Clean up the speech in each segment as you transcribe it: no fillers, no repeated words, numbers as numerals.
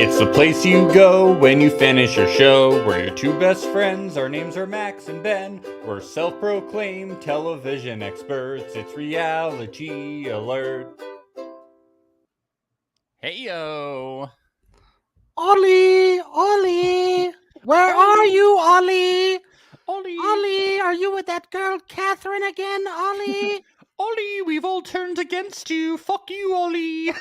It's the place you go when you finish your show. We're your two best friends. Our names are Max and Ben. We're self-proclaimed television experts. It's Reality Alert. Hey-yo. Ollie, where are you, Ollie? Ollie, are you with that girl Catherine again, Ollie? Ollie, we've all turned against you. Fuck you, Ollie.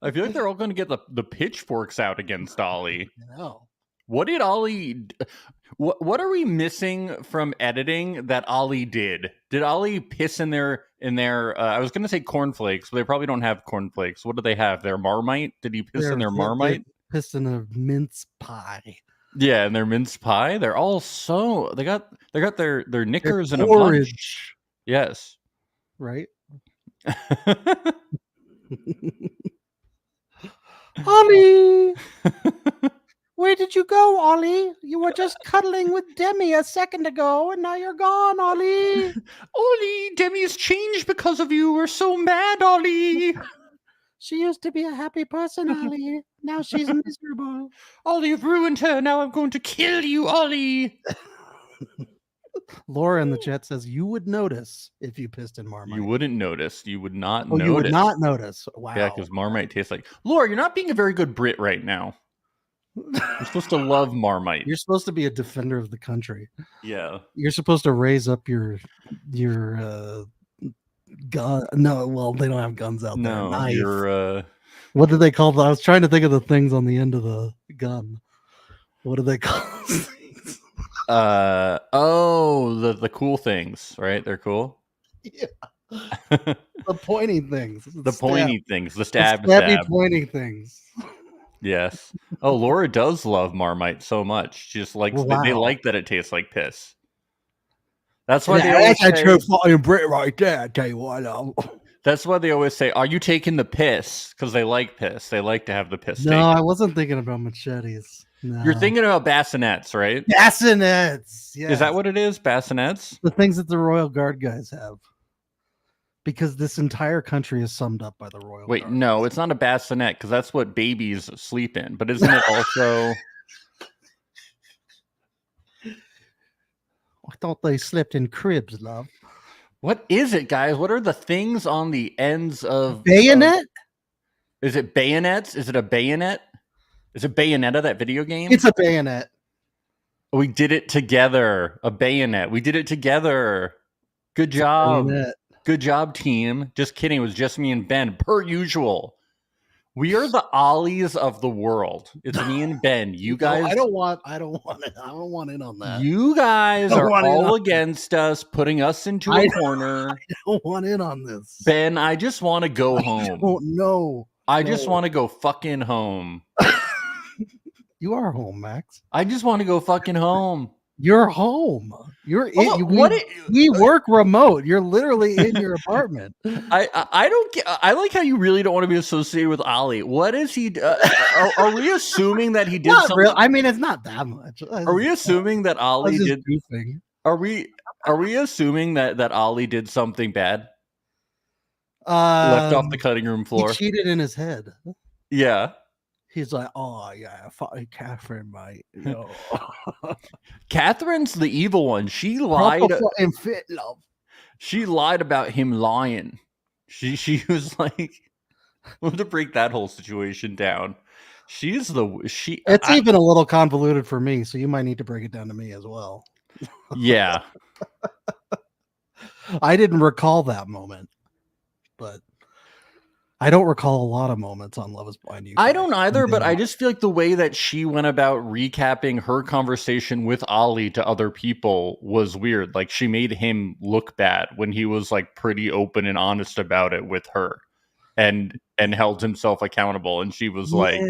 I feel like they're all going to get the pitchforks out against Ollie. No. What did Ollie... What are we missing from editing that Ollie did? Did Ollie piss in their I was going to say cornflakes, but they probably don't have cornflakes. What do they have? Their Marmite? Did he piss in their Marmite? Piss in a mince pie. Yeah, and their mince pie. They're all so they got their knickers in a Porridge. bunch. Yes. Right? Ollie! Where did you go, Ollie? You were just cuddling with Demi a second ago, and now you're gone, Ollie. Ollie, Demi's changed because of you. We're so mad, Ollie. She used to be a happy person, Ollie. Now she's miserable. Ollie, you've ruined her. Now I'm going to kill you, Ollie. Laura in the chat says you would notice if you pissed in Marmite. You wouldn't notice. You would not notice. You would not notice. Wow. Yeah, because Marmite tastes like... Laura, you're not being a very good Brit right now. You're supposed to love Marmite. You're supposed to be a defender of the country. Yeah. You're supposed to raise up your gun. No, well, they don't have guns out there. No, Knife. you're... What do they call them? I was trying to think of the things on the end of the gun. What do they call those things? The cool things, right? They're cool. Yeah. The pointy things. The pointy things. The stab. Pointy things. Yes. Oh, Laura does love Marmite so much. She just likes they like that it tastes like piss. That's why that's a true fucking Brit right there. I tell you what. That's why they always say, "Are you taking the piss?" Because they like piss. They like to have the piss. No, I wasn't thinking about machetes. No. You're thinking about bassinets, right? Bassinets. Yeah. Is that what it is? Bassinets? The things that the Royal Guard guys have. Because this entire country is summed up by the Royal Guard. Wait, no, it's not a bassinet because that's what babies sleep in. But isn't it also... I thought they slept in cribs, love. What is it, guys? What are the things on the ends of... Bayonet? Is it bayonets? Is it a bayonet? Is it Bayonetta, that video game? It's a bayonet. We did it together. A bayonet. We did it together. Good job. Good job, team. Just kidding. It was just me and Ben, per usual. We are the Ollies of the world. It's me and Ben. You guys... No, I don't want in on that. You guys are all against us, putting us into a corner. I don't want in on this. Ben, I just want to go home. No. I just want to go fucking home. You are home, Max. I just want to go fucking home. You're home. You're in. We work remote. You're literally in your apartment. I don't get. I like how you really don't want to be associated with Ollie. What is he? Are we assuming that he did something? Real. I mean, it's not that much. Are we assuming that Ollie did? Goofing. Are we assuming that Ollie did something bad? Left off the cutting room floor. He cheated in his head. Yeah. He's like, oh yeah, fucking Catherine, mate. You know. Catherine's the evil one. She lied. Fucking fit, love. She lied about him lying. She was like, we'll have to break that whole situation down. It's even a little convoluted for me, so you might need to break it down to me as well. Yeah. I didn't recall that moment, but I don't recall a lot of moments on Love is Blind. I don't either, but I just feel like the way that she went about recapping her conversation with Ollie to other people was weird. Like, she made him look bad when he was like pretty open and honest about it with her and held himself accountable. And she was like,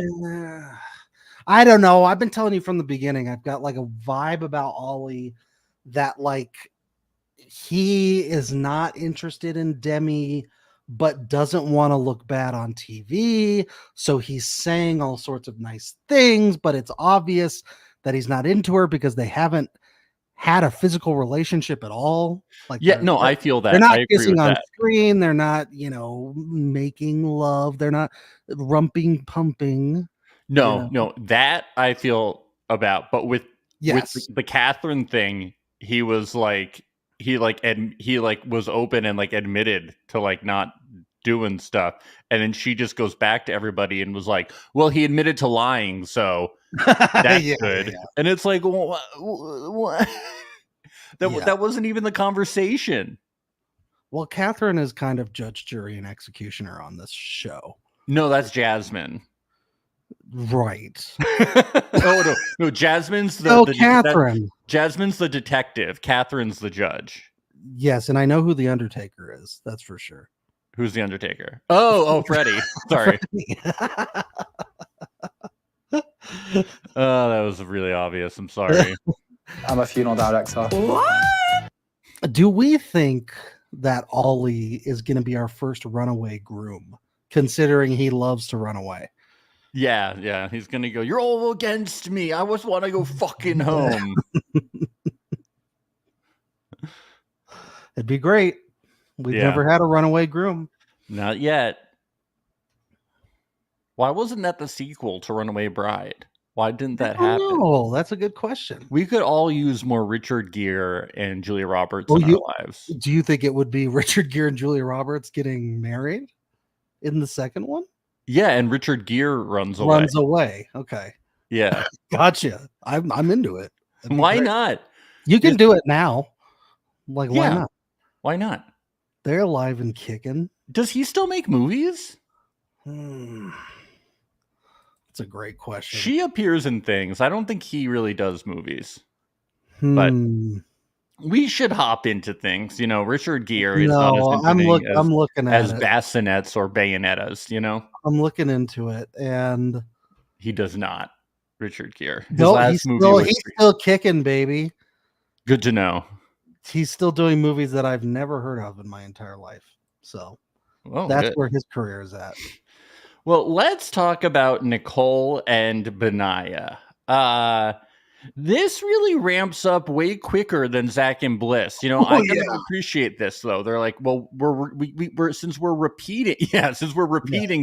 I don't know. I've been telling you from the beginning, I've got like a vibe about Ollie that like he is not interested in Demi, but doesn't want to look bad on TV. So he's saying all sorts of nice things, but it's obvious that he's not into her because they haven't had a physical relationship at all. Like, Yeah, no, I feel they're that. not I agree kissing with on that. screen. They're not, making love. They're not rumping, pumping. No, that I feel about. But with Yes. the Catherine thing, he was like he was open and like admitted to like not doing stuff, and then she just goes back to everybody and was like, "Well, he admitted to lying, so that's Yeah, good." And it's like, what? Yeah. That wasn't even the conversation. Well, Catherine is kind of judge, jury, and executioner on this show. No, that's Jasmine. Right. No. Jasmine's Catherine. Jasmine's the detective. Catherine's the judge. Yes, and I know who the Undertaker is. That's for sure. Who's the Undertaker? Oh, Freddie. Sorry. Oh, that was really obvious. I'm sorry. I'm a funeral director. What? Do we think that Ollie is going to be our first runaway groom, considering he loves to run away? Yeah. He's gonna go, "You're all against me. I just want to go fucking home." It'd be great. We've never had a runaway groom. Not yet. Why wasn't that the sequel to Runaway Bride? Why didn't that happen? Oh, that's a good question. We could all use more Richard Gere and Julia Roberts in our lives. Do you think it would be Richard Gere and Julia Roberts getting married in the second one? Yeah, and Richard Gere runs away. Okay. Yeah. Gotcha. I'm into it. Why not? You can do it now. Like, why not? Why not? They're alive and kicking. Does he still make movies? That's a great question. She appears in things. I don't think he really does movies. But we should hop into things. Richard Gere is not as I'm looking at as bassinets or bayonettas, I'm looking into it, and he does not. Richard Gere. He's still kicking, baby. Good to know. He's still doing movies that I've never heard of in my entire life. So that's where his career is at. Well, let's talk about Nicole and Benaya. This really ramps up way quicker than Zach and Bliss. I kind of appreciate this though. They're like, well, since we're repeating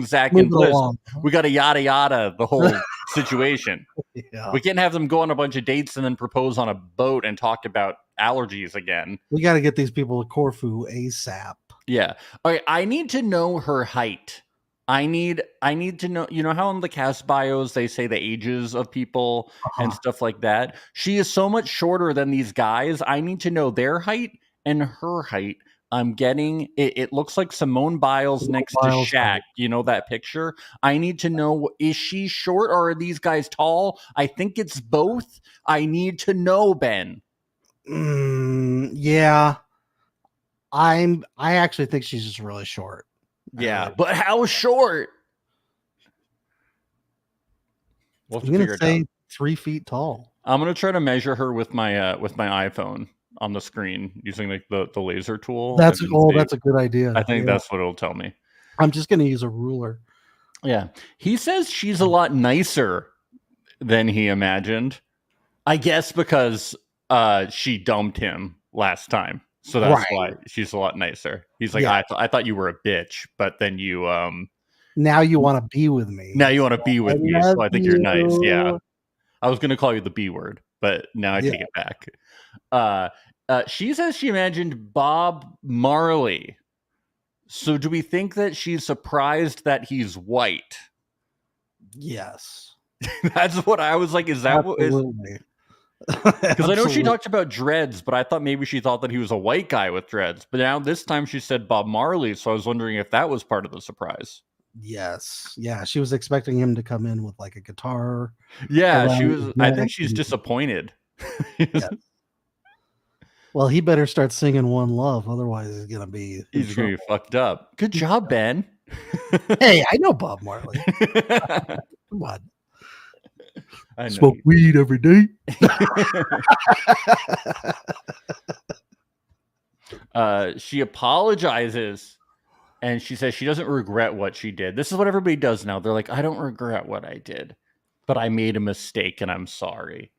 Zach and Bliss, we got to yada yada the whole situation. Yeah. We can't have them go on a bunch of dates and then propose on a boat and talk about allergies again. We got to get these people to Corfu ASAP. Yeah. All right. I need to know her height. I need to know, how in the cast bios they say the ages of people and stuff like that. She is so much shorter than these guys. I need to know their height and her height. I'm getting it looks like Simone Biles next to Shaq. That picture? I need to know, is she short or are these guys tall? I think it's both. I need to know, Ben. Yeah. I actually think she's just really short. Yeah, but how short? I'm gonna say 3 feet tall. I'm gonna try to measure her with my iPhone on the screen using the laser tool. That's a good idea. I think that's what it'll tell me. I'm just gonna use a ruler. Yeah, he says she's a lot nicer than he imagined. I guess because she dumped him last time. So that's why she's a lot nicer. He's like, I thought you were a bitch, but then you now you want to be with me. Now you want to be with me, so I think you're nice. Yeah. I was gonna call you the B word, but now I take it back. She says she imagined Bob Marley. So do we think that she's surprised that he's white? Yes. That's what I was like. Is that Absolutely. what is? Because I know she talked about dreads, but I thought maybe she thought that he was a white guy with dreads. But now this time she said Bob Marley, so I was wondering if that was part of the surprise. Yes. Yeah, she was expecting him to come in with like a guitar. Yeah, she was. I think she's disappointed. Yeah. Well, he better start singing One Love, otherwise he's gonna be fucked up. Good job, Ben. Hey, I know Bob Marley. Come on. I smoke weed every day. She apologizes and she says she doesn't regret what she did. This is what everybody does now. They're like, I don't regret what I did, but I made a mistake and I'm sorry.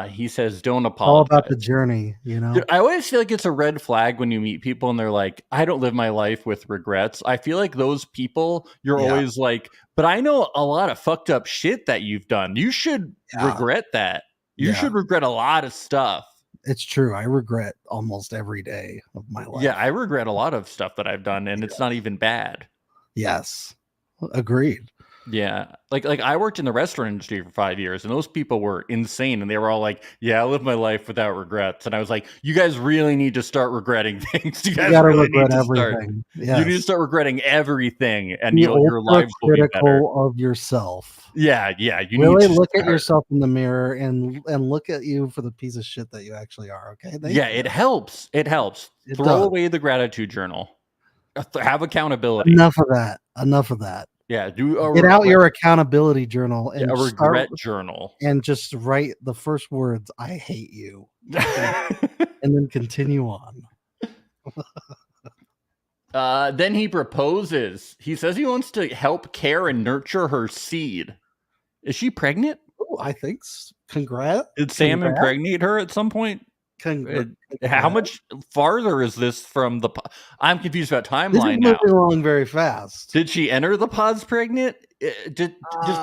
He says, "Don't All about the apologize." journey, you know. Dude, I always feel like it's a red flag when you meet people and they're like, "I don't live my life with regrets." I feel like those people, you're Yeah. always like, "But I know a lot of fucked up shit that you've done. You should Yeah. regret that. You Yeah. should regret a lot of stuff." It's true. I regret almost every day of my life. Yeah, I regret a lot of stuff that I've done, and it's not even bad. Yes. Agreed. Yeah, like I worked in the restaurant industry for 5 years, and those people were insane, and they were all like, "Yeah, I live my life without regrets." And I was like, "You guys really need to start regretting things. You guys gotta really regret need to start. everything. You need to Yes. start regretting everything, and Be your lives will be better." critical of yourself. Yeah, you Really need to look at start. yourself in the mirror and look at you for the piece of shit that you actually are. Okay. Thank Yeah, you. it helps. It helps. It Throw does. away the gratitude journal. Have accountability. Enough of that. Enough of that. Yeah, do a Get out your accountability journal yeah, and a start regret journal. and just write the first words, "I hate you," and then continue on. Then he proposes. He says he wants to help care and nurture her seed. Is she pregnant? Ooh, I think congrats. Did Sam Congrats. impregnate her at some point? How much farther is this from the? I'm confused about This is timeline now. moving along very fast. Did she enter the pods pregnant? Does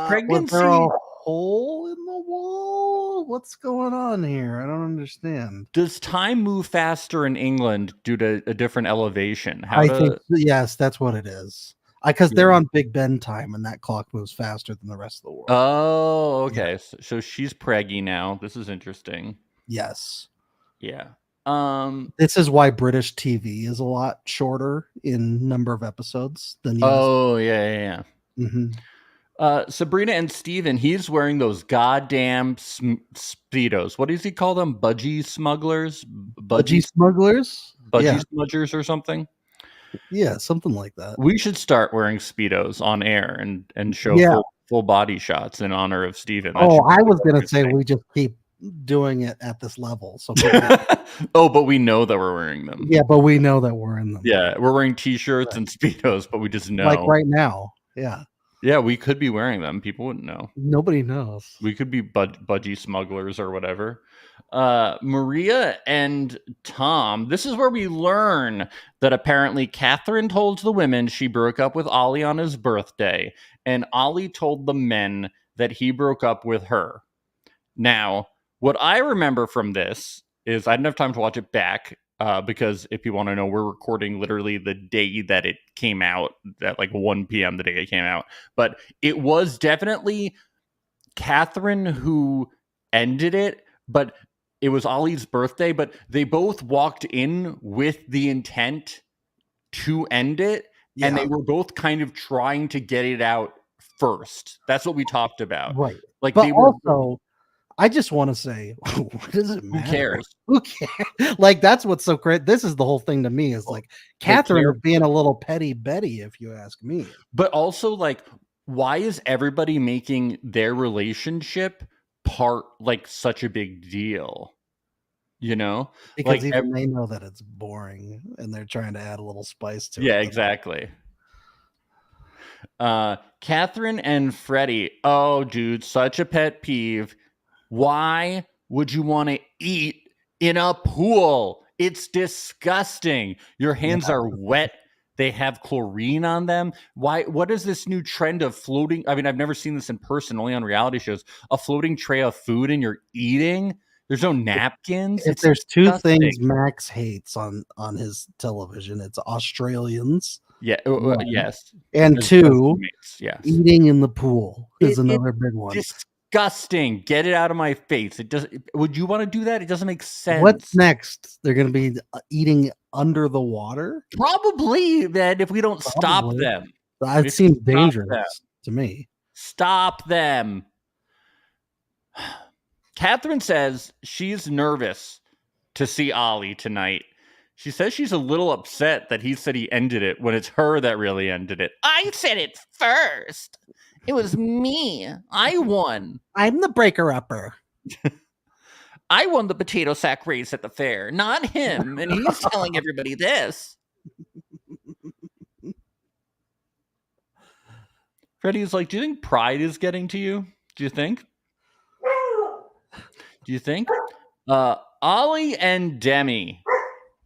pregnancy? Was there a hole in the wall? What's going on here? I don't understand. Does time move faster in England due to a different elevation? I think yes, that's what it is. Because they're on Big Ben time, and that clock moves faster than the rest of the world. Oh, okay. Yeah. So she's preggy now. This is interesting. Yes. Yeah. This is why British TV is a lot shorter in number of episodes than US. Oh, yeah. Mm-hmm. Sabrina and Steven, he's wearing those goddamn Speedos. What does he call them? Budgie smugglers? Budgie smugglers? Budgie smudgers or something? Yeah, something like that. We should start wearing Speedos on air and show full body shots in honor of Steven. I was going to say we just keep doing it at this level. So but we know that we're wearing them. Yeah, but we know that we're in them. Yeah, we're wearing t-shirts and Speedos, but we just know. Like right now. Yeah. Yeah, we could be wearing them. People wouldn't know. Nobody knows. We could be budgie smugglers or whatever. Maria and Tom, this is where we learn that apparently Catherine told the women she broke up with Ollie on his birthday, and Ollie told the men that he broke up with her. Now, what I remember from this is I didn't have time to watch it back because if you want to know, we're recording literally the day that it came out, at like 1 p.m. the day it came out. But it was definitely Catherine who ended it, but it was Ollie's birthday, but they both walked in with the intent to end it, and they were both kind of trying to get it out first. That's what we talked about. Right. Like, but also, I just want to say, what does it matter? Who cares? Who cares? Like, that's what's so great. This is the whole thing to me is like Catherine is being a little petty Betty, if you ask me. But also, like, why is everybody making their relationship part like such a big deal? You know, because like, even they know that it's boring and they're trying to add a little spice to it. Yeah, exactly. Catherine and Freddie. Oh, dude, such a pet peeve. Why would you want to eat in a pool? It's disgusting. Your hands are wet. They have chlorine on them. Why? What is this new trend of floating? I mean, I've never seen this in person, only on reality shows. A floating tray of food and you're eating. There's no napkins. If there's two things Max hates on his television, it's Australians. Yeah. Yes. And two, eating in the pool is another big one. Disgusting. Get it out of my face. It does. Would you want to do that? It doesn't make sense. What's next? They're going to be eating under the water? Probably, man, if we don't stop them. It seems dangerous to me. Stop them. Catherine says she's nervous to see Ollie tonight. She says she's a little upset that he said he ended it when it's her that really ended it. I said it first. It was me. I won. I'm the breaker-upper. I won the potato sack race at the fair, not him. And he's telling everybody this. Freddie's like, do you think pride is getting to you? Do you think Do you think? Ollie and Demi.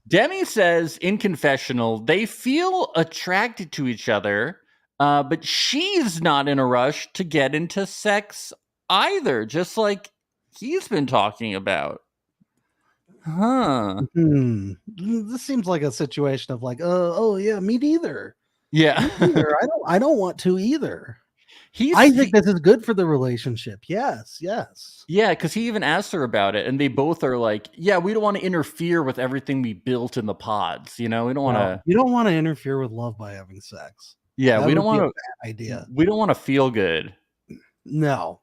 Demi says in confessional they feel attracted to each other, but she's not in a rush to get into sex either, just like he's been talking about. Huh. This seems like a situation of like, oh yeah, me neither. Yeah. I don't want to either. He's, I think this is good for the relationship. Yes. Yeah, because he even asked her about it, and they both are like, yeah, we don't want to interfere with everything we built in the pods. You know, we don't want to. You don't want to interfere with love by having sex. Yeah, That we would don't be a want to. bad idea. We don't want to feel good. No,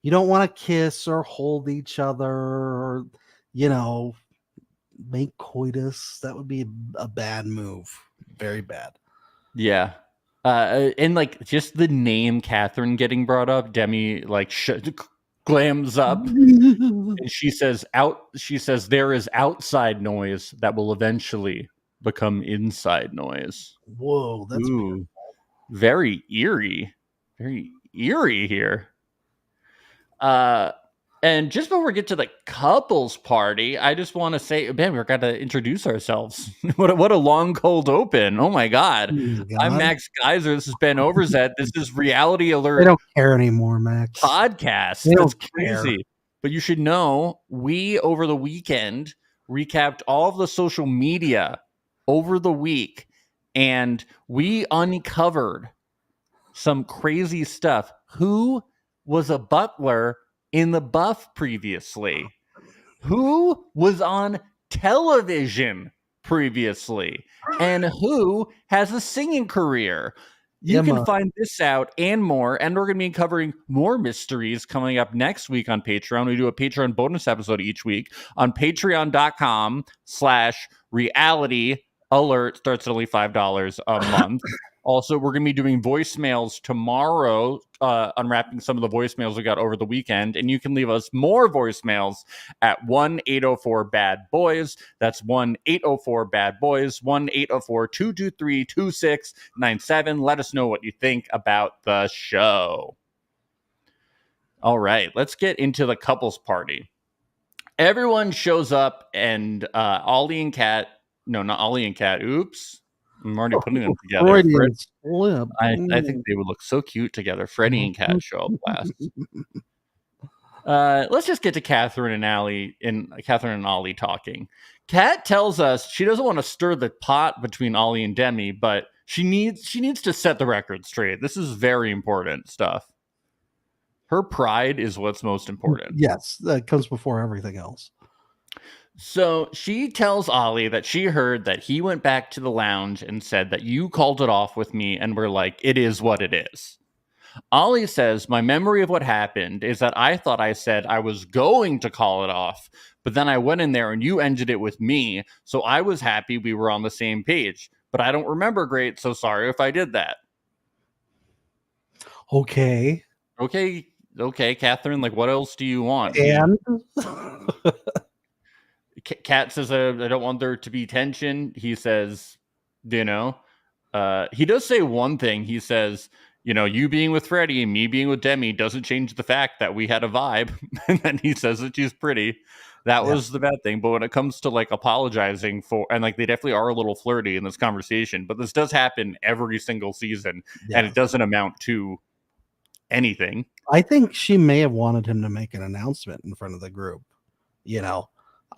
you don't want to kiss or hold each other or, make coitus. That would be a bad move. Very bad. Yeah. And like just the name Catherine getting brought up, Demi like glams up and she says there is outside noise that will eventually become inside noise. Whoa, that's very eerie here. And just before we get to the couples party, I just want to say, man, we're got to introduce ourselves. What a long cold open. Oh my God. I'm Max Geyser. This is Ben Overzet. This is Reality Alert. They don't care anymore, Max. Podcast. That's crazy. Care. But you should know, we over the weekend recapped all of the social media over the week, and we uncovered some crazy stuff. Who was a butler in The Buff previously? Who was on television previously? And who has a singing career? You can find this out and more. And we're going to be covering more mysteries coming up next week on Patreon. We do a Patreon bonus episode each week on patreon.com/reality alert. Starts at only $5 a month. Also, we're going to be doing voicemails tomorrow, unwrapping some of the voicemails we got over the weekend. And you can leave us more voicemails at 1-804-BAD-BOYS. That's 1-804-BAD-BOYS, 1-804-223-2697. Let us know what you think about the show. All right, let's get into the couples party. Everyone shows up, and Ollie and Kat, no, not Ollie and Kat, oops. I'm already putting them together. I think they would look so cute together. Freddie and Kat show up last. Let's just get to Catherine and Ollie talking. Kat tells us she doesn't want to stir the pot between Ollie and Demi, but she needs to set the record straight. This is very important stuff. Her pride is what's most important. Yes, that comes before everything else. So she tells Ollie that she heard that he went back to the lounge and said that you called it off with me, and we're like, it is what it is. Ollie says, my memory of what happened is that I thought I said I was going to call it off, but then I went in there and you ended it with me, so I was happy we were on the same page. But I don't remember great, so sorry if I did that. Okay, Catherine, like, what else do you want? And... Kat says, I don't want there to be tension. He says, he does say one thing. He says, you being with Freddie and me being with Demi doesn't change the fact that we had a vibe. And then he says that she's pretty. That was the bad thing. But when it comes to like apologizing for, and like they definitely are a little flirty in this conversation, but this does happen every single season and it doesn't amount to anything. I think she may have wanted him to make an announcement in front of the group.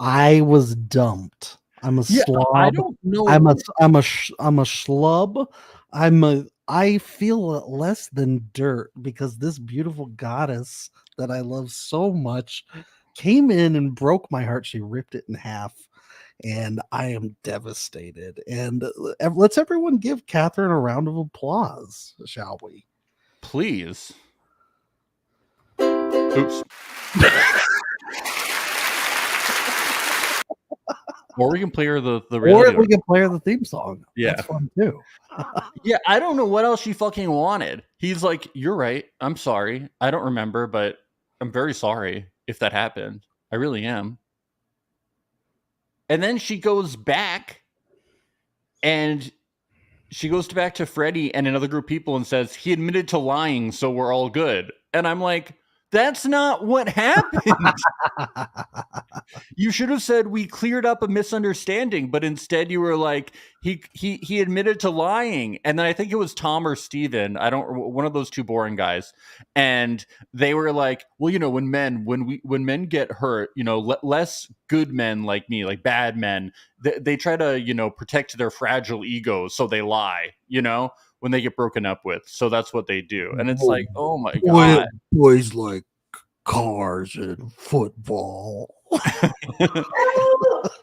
I was dumped. I'm a slob. I don't know. I'm a schlub. I feel less than dirt because this beautiful goddess that I love so much came in and broke my heart. She ripped it in half, and I am devastated. And let's everyone give Catherine a round of applause, shall we? Please. Oops. Or we can play her the or we can play her the theme song. Yeah, that's fun too. Yeah, I don't know what else she fucking wanted. He's like, "You're right. I'm sorry. I don't remember, but I'm very sorry if that happened. I really am." And then she goes back, and she goes back to Freddie and another group of people and says he admitted to lying, so we're all good. And I'm like, That's not what happened. You should have said we cleared up a misunderstanding, but instead you were like he admitted to lying, and then I think it was Tom or Steven, one of those two boring guys, and they were like, well, when men get hurt, less good men like me, like bad men, they try to protect their fragile egos, so they lie, when they get broken up with. So that's what they do. And it's like, oh my God. Boys like cars and football.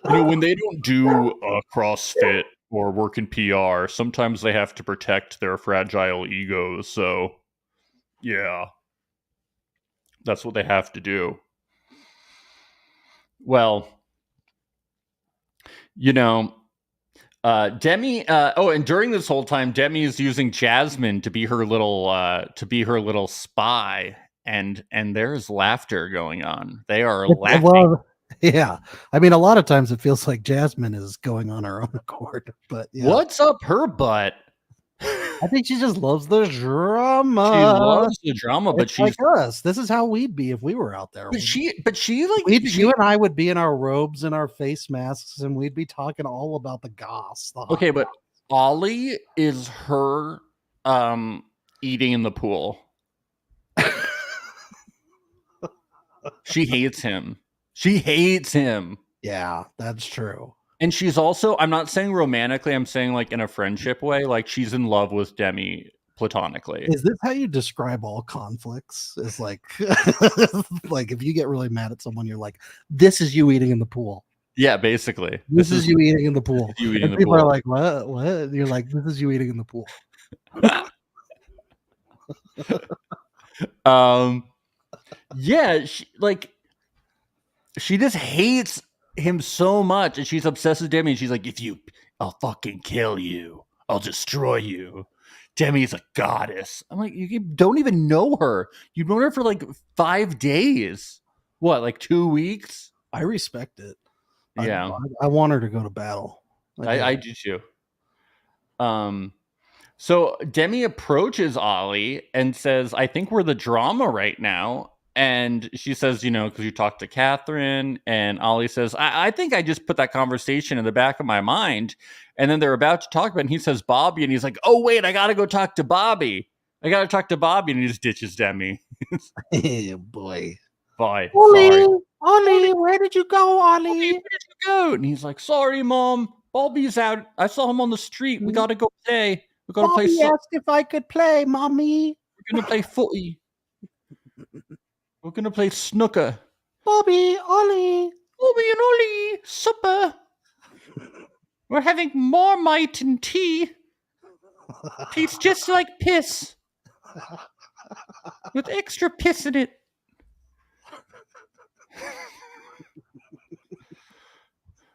When they don't do CrossFit or work in PR, sometimes they have to protect their fragile egos. So, yeah, that's what they have to do. Well, Demi. And during this whole time, Demi is using Jasmine to be her little spy, and there's laughter going on. They are laughing. Well, yeah, I mean, a lot of times it feels like Jasmine is going on her own accord. But yeah. What's up her butt? I think she just loves the drama. She loves the drama, but she's like us. This is how we'd be if we were out there. You and I would be in our robes and our face masks, and we'd be talking all about the goss. Okay, but Ollie is her eating in the pool. She hates him. Yeah, that's true. And she's also, I'm not saying romantically, I'm saying like in a friendship way, like she's in love with Demi platonically. Is this how you describe all conflicts? Is like, like if you get really mad at someone, you're like, this is you eating in the pool. Yeah, basically. This is you eating in the pool. People are like, what? And you're like, this is you eating in the pool. Yeah, she just hates him so much, and she's obsessed with Demi, and she's like, I'll fucking kill you. I'll destroy you. Demi's a goddess. I'm like, you don't even know her. You've known her for like 5 days. What, like 2 weeks? I respect it. Yeah. I want her to go to battle. I do too. So Demi approaches Ollie and says, I think we're the drama right now. And she says, because you talked to Catherine, and Ollie says, I think I just put that conversation in the back of my mind. And then they're about to talk about it, and he says Bobby, and he's like, oh, wait, I got to go talk to Bobby. And he just ditches Demi. Hey, boy. Bye. Ollie, where did you go, Ollie? Where did you go? And he's like, sorry, Mom. Bobby's out. I saw him on the street. We got to go play. We got to play. Bobby asked if I could play, Mommy. We're going to play footy. We're going to play snooker. Bobby, Ollie. Bobby and Ollie, supper. We're having Marmite and tea. Tastes just like piss. With extra piss in it.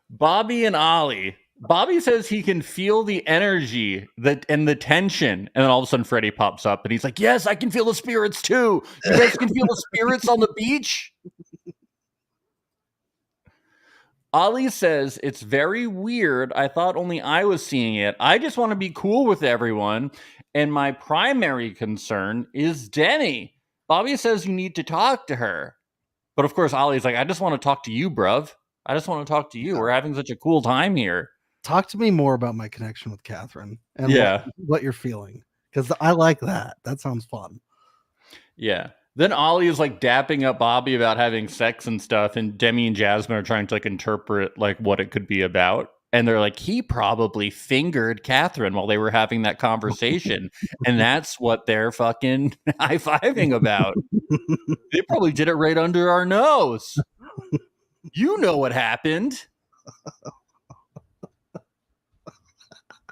Bobby and Ollie. Bobby says he can feel the energy and the tension. And then all of a sudden Freddie pops up and he's like, yes, I can feel the spirits too. You guys can feel the spirits on the beach? Ollie says, it's very weird. I thought only I was seeing it. I just want to be cool with everyone. And my primary concern is Demi. Bobby says you need to talk to her. But of course, Ollie's like, I just want to talk to you, bruv. I just want to talk to you. We're having such a cool time here. Talk to me more about my connection with Catherine and what you're feeling. Because I like that. That sounds fun. Yeah. Then Ollie is like dapping up Bobby about having sex and stuff. And Demi and Jasmine are trying to like interpret like what it could be about. And they're like, he probably fingered Catherine while they were having that conversation. And that's what they're fucking high-fiving about. They probably did it right under our nose. You know what happened.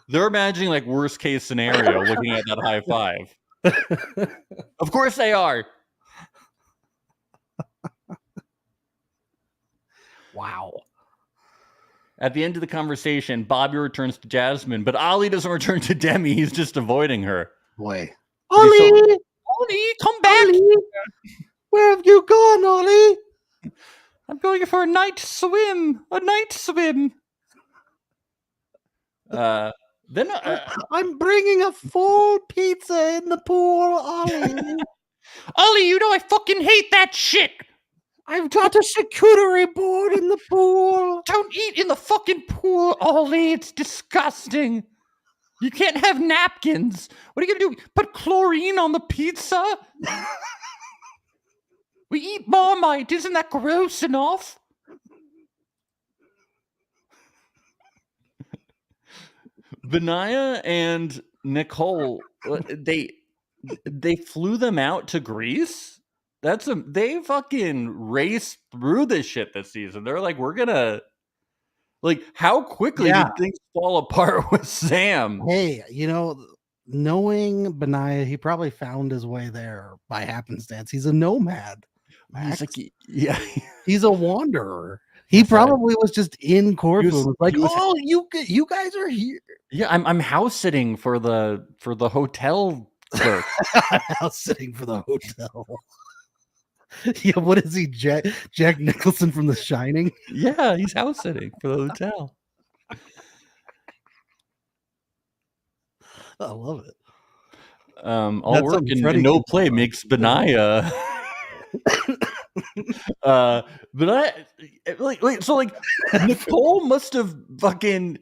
They're imagining like worst case scenario looking at that high five. Of course they are. Wow. At the end of the conversation, Bobby returns to Jasmine, but Ollie doesn't return to Demi. He's just avoiding her. Boy. Ollie! Ollie, come back! Ollie! Where have you gone, Ollie? I'm going for a night swim. A night swim. Then I'm bringing a full pizza in the pool, Ollie. Ollie, you know I fucking hate that shit. I've got a charcuterie board in the pool. Don't eat in the fucking pool, Ollie. It's disgusting. You can't have napkins. What are you gonna do? Put chlorine on the pizza? We eat Marmite. Isn't that gross enough? Benaya and Nicole, they flew them out to Greece. They fucking raced through this shit this season. They're like, we're gonna, like, how quickly did things fall apart with Sam? Hey, knowing Benaya, he probably found his way there by happenstance. He's a nomad. He's like, yeah, he's a wanderer. He probably was just in Corfu. You guys are here. Yeah, I'm house sitting for the hotel clerk. House sitting for the hotel. Yeah, what is he, Jack Nicholson from The Shining? Yeah, he's house sitting for the hotel. I love it. All work and no play makes Benaya. But Nicole must have fucking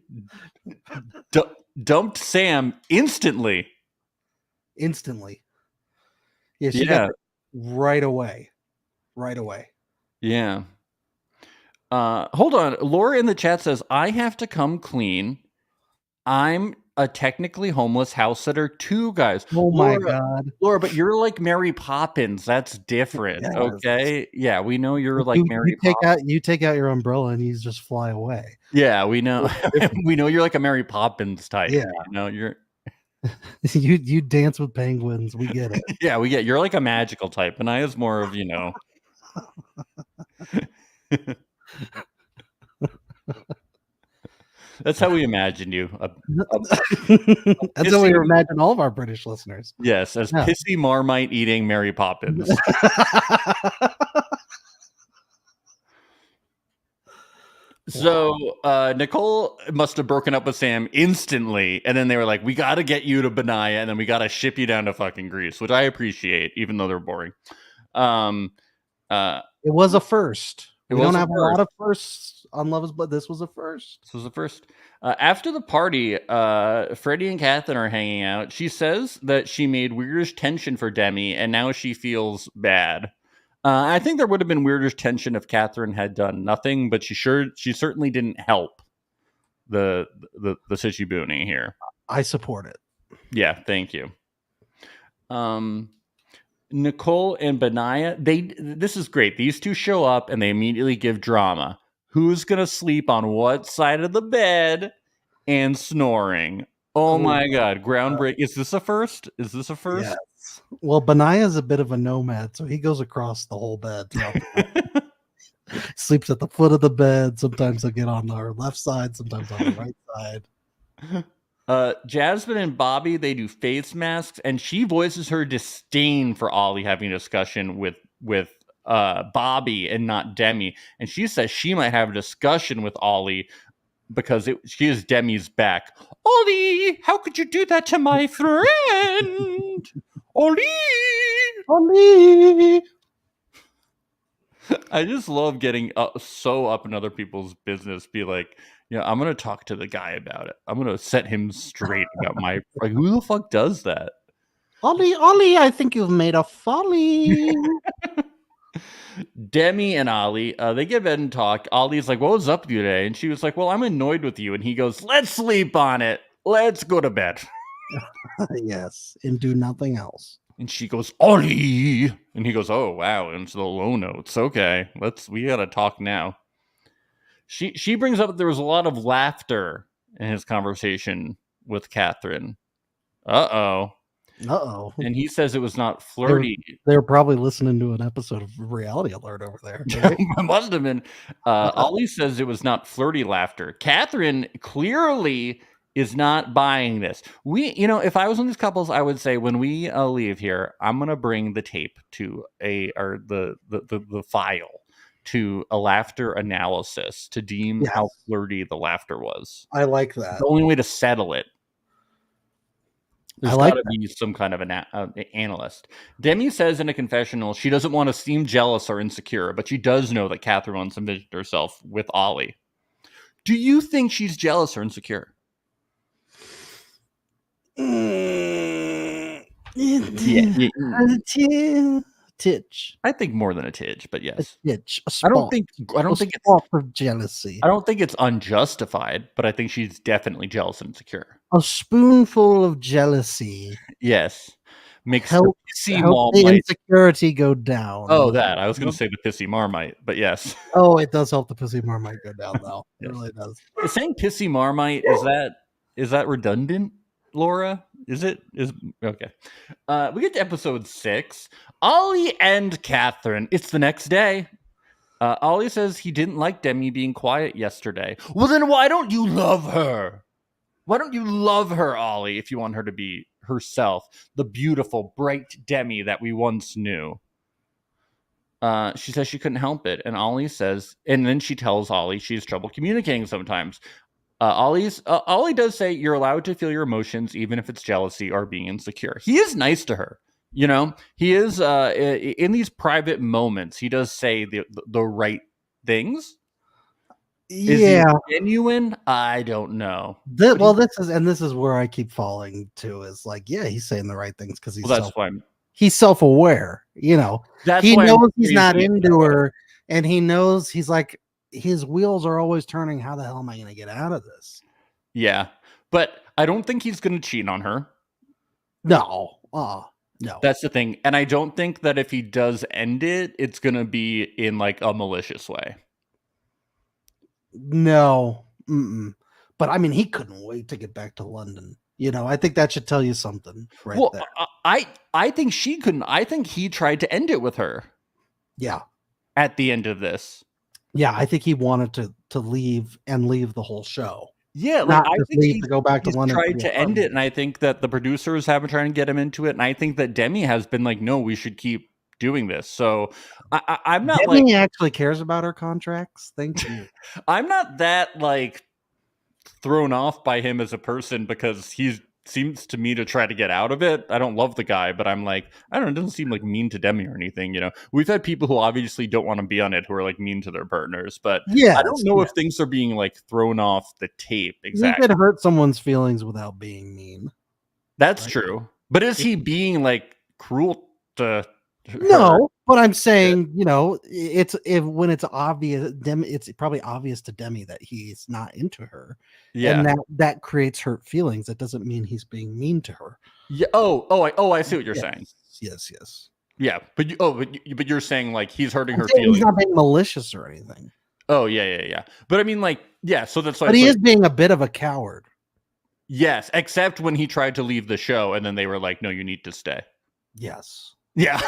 dumped Sam instantly. Yeah, she got it right away. Yeah. Hold on. Laura in the chat says, I have to come clean. I'm a technically homeless house sitter too, guys. Oh my God. Laura, but you're like Mary Poppins. That's different. Yes. Okay. Yeah, we know you're like Mary Poppins. You take out your umbrella and you just fly away. Yeah, we know. We know you're like a Mary Poppins type. Yeah. You're you dance with penguins. We get it. Yeah, we get you're like a magical type. And I is more of, That's how we imagine you. That's how we imagine all of our British listeners. Yes, as pissy Marmite eating Mary Poppins. So Nicole must have broken up with Sam instantly, and then they were like, "We got to get you to Benaya, and then we got to ship you down to fucking Greece," which I appreciate, even though they're boring. It was a first. We don't have a lot of firsts on Love Is Blind. This was a first. This was the first. After the party, Freddie and Catherine are hanging out. She says that she made weirdish tension for Demi, and now she feels bad. I think there would have been weirdish tension if Catherine had done nothing, but she certainly didn't help the Sichibuni here. I support it. Yeah, thank you. Nicole and Benaya, this is great. These two show up and they immediately give drama. Who's going to sleep on what side of the bed and snoring? Oh my God. Groundbreaking. Is this a first? Yes. Well, Benaya's a bit of a nomad, so he goes across the whole bed. Sleeps at the foot of the bed. Sometimes he'll get on our left side, sometimes on the right side. Jasmine and Bobby, they do face masks, and she voices her disdain for Ollie having a discussion with Bobby and not Demi. And she says she might have a discussion with Ollie because she is Demi's back. Ollie, how could you do that to my friend? Ollie! I just love getting so up in other people's business. Be like, I'm going to talk to the guy about it. I'm going to set him straight about my... Like, who the fuck does that? Ollie, I think you've made a folly. Demi and Ollie, they get bed and talk. Ollie's like, what was up with you today? And she was like, well, I'm annoyed with you. And he goes, let's sleep on it. Let's go to bed. Yes, and do nothing else. And she goes, Ollie. And he goes, oh, wow. And it's the low notes. Okay, we got to talk now. She brings up that there was a lot of laughter in his conversation with Catherine. Uh-oh. And he says it was not flirty. They're probably listening to an episode of Reality Alert over there. Right? Must have been. Ollie says it was not flirty laughter. Catherine clearly is not buying this. If I was one of these couples, I would say when we leave here, I'm gonna bring the tape to the file to a laughter analysis to deem how flirty the laughter was. I like that. The only way to settle it. There's like got to be some kind of an analyst. Demi says in a confessional she doesn't want to seem jealous or insecure, but she does know that Catherine once envisioned herself with Ollie. Do you think she's jealous or insecure? Yeah. Titch. I think more than a tidge, but yes. A titch. I don't think it's of jealousy. I don't think it's unjustified, but I think she's definitely jealous and insecure. A spoonful of jealousy. Yes. Makes Help the pissy the marmite. insecurity go down. Oh, that. I was going to say the pissy marmite, but yes. Oh, it does help the pussy marmite go down, though. It Yes. really does. Saying pissy marmite, is that redundant, Laura? Is okay. We get to episode 6. Ollie and Catherine. It's the next day. Ollie says he didn't like Demi being quiet yesterday. Well, then why don't you love her? Why don't you love her, Ollie, if you want her to be herself, the beautiful, bright Demi that we once knew? She says she couldn't help it, and Ollie says, and then she tells Ollie she has trouble communicating sometimes. Ollie does say you're allowed to feel your emotions, even if it's jealousy or being insecure. He is nice to her. You know, he is in these private moments. He does say the right things. Is he genuine? I don't know. This is where I keep falling to is like, yeah, he's saying the right things because he's self-aware. You know, he knows he's not into her, and he knows he's like his wheels are always turning. How the hell am I going to get out of this? Yeah, but I don't think he's going to cheat on her. No. No, that's the thing, and I don't think that if he does end it, it's going to be in like a malicious way. No, but I mean, he couldn't wait to get back to London. You know, I think that should tell you something, right? Well, there. I think she couldn't. I think he tried to end it with her. Yeah, at the end of this. Yeah, I think he wanted to leave the whole show. Yeah, like, I think leave to go back to London. Tried to end it, and I think that the producers have been trying to get him into it, and I think that Demi has been like, "No, we should keep doing this." So I'm not Demi actually cares about her contracts. Thank you. I'm not that like thrown off by him as a person because he seems to me to try to get out of it. I don't love the guy, but I'm like, I don't know, it doesn't seem like mean to Demi or anything. You know, we've had people who obviously don't want to be on it who are like mean to their partners, but I don't know if things are being like thrown off the tape. Exactly. You could hurt someone's feelings without being mean. That's true. But is he being like cruel to her? No, but I'm saying, you know, when it's obvious, it's probably obvious to Demi that he's not into her. Yeah, and that creates hurt feelings. That doesn't mean he's being mean to her. Yeah. I see what you're saying. Yes. Yeah, but you're saying like he's hurting her feelings. He's not being malicious or anything. Oh yeah. But I mean, like, yeah. So that's why. But he is being a bit of a coward. Yes, except when he tried to leave the show, and then they were like, "No, you need to stay." Yes. Yeah.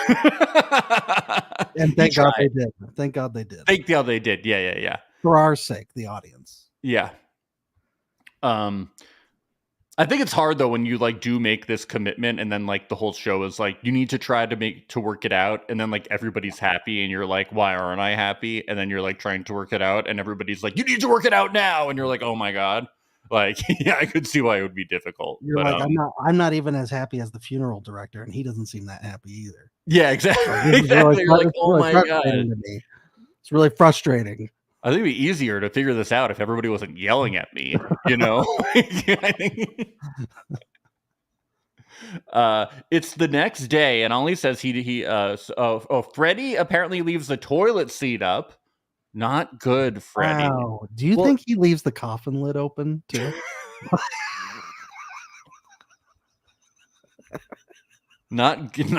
And thank God they did. Thank God they did. Thank God they did. Yeah. For our sake, the audience. Yeah. I think it's hard though when you like do make this commitment and then like the whole show is like you need to try to work it out, and then like everybody's happy and you're like, why aren't I happy? And then you're like trying to work it out and everybody's like, you need to work it out now, and you're like, oh my God. Like, yeah, I could see why it would be difficult. You're like, I'm not even as happy as the funeral director, and he doesn't seem that happy either. Yeah, exactly. Exactly. You're like, oh my God. It's really frustrating. I think it'd be easier to figure this out if everybody wasn't yelling at me, you know? I think it's the next day, and Ollie says Freddie apparently leaves the toilet seat up. Not good, Freddie. Wow. Do you think he leaves the coffin lid open too? Not good.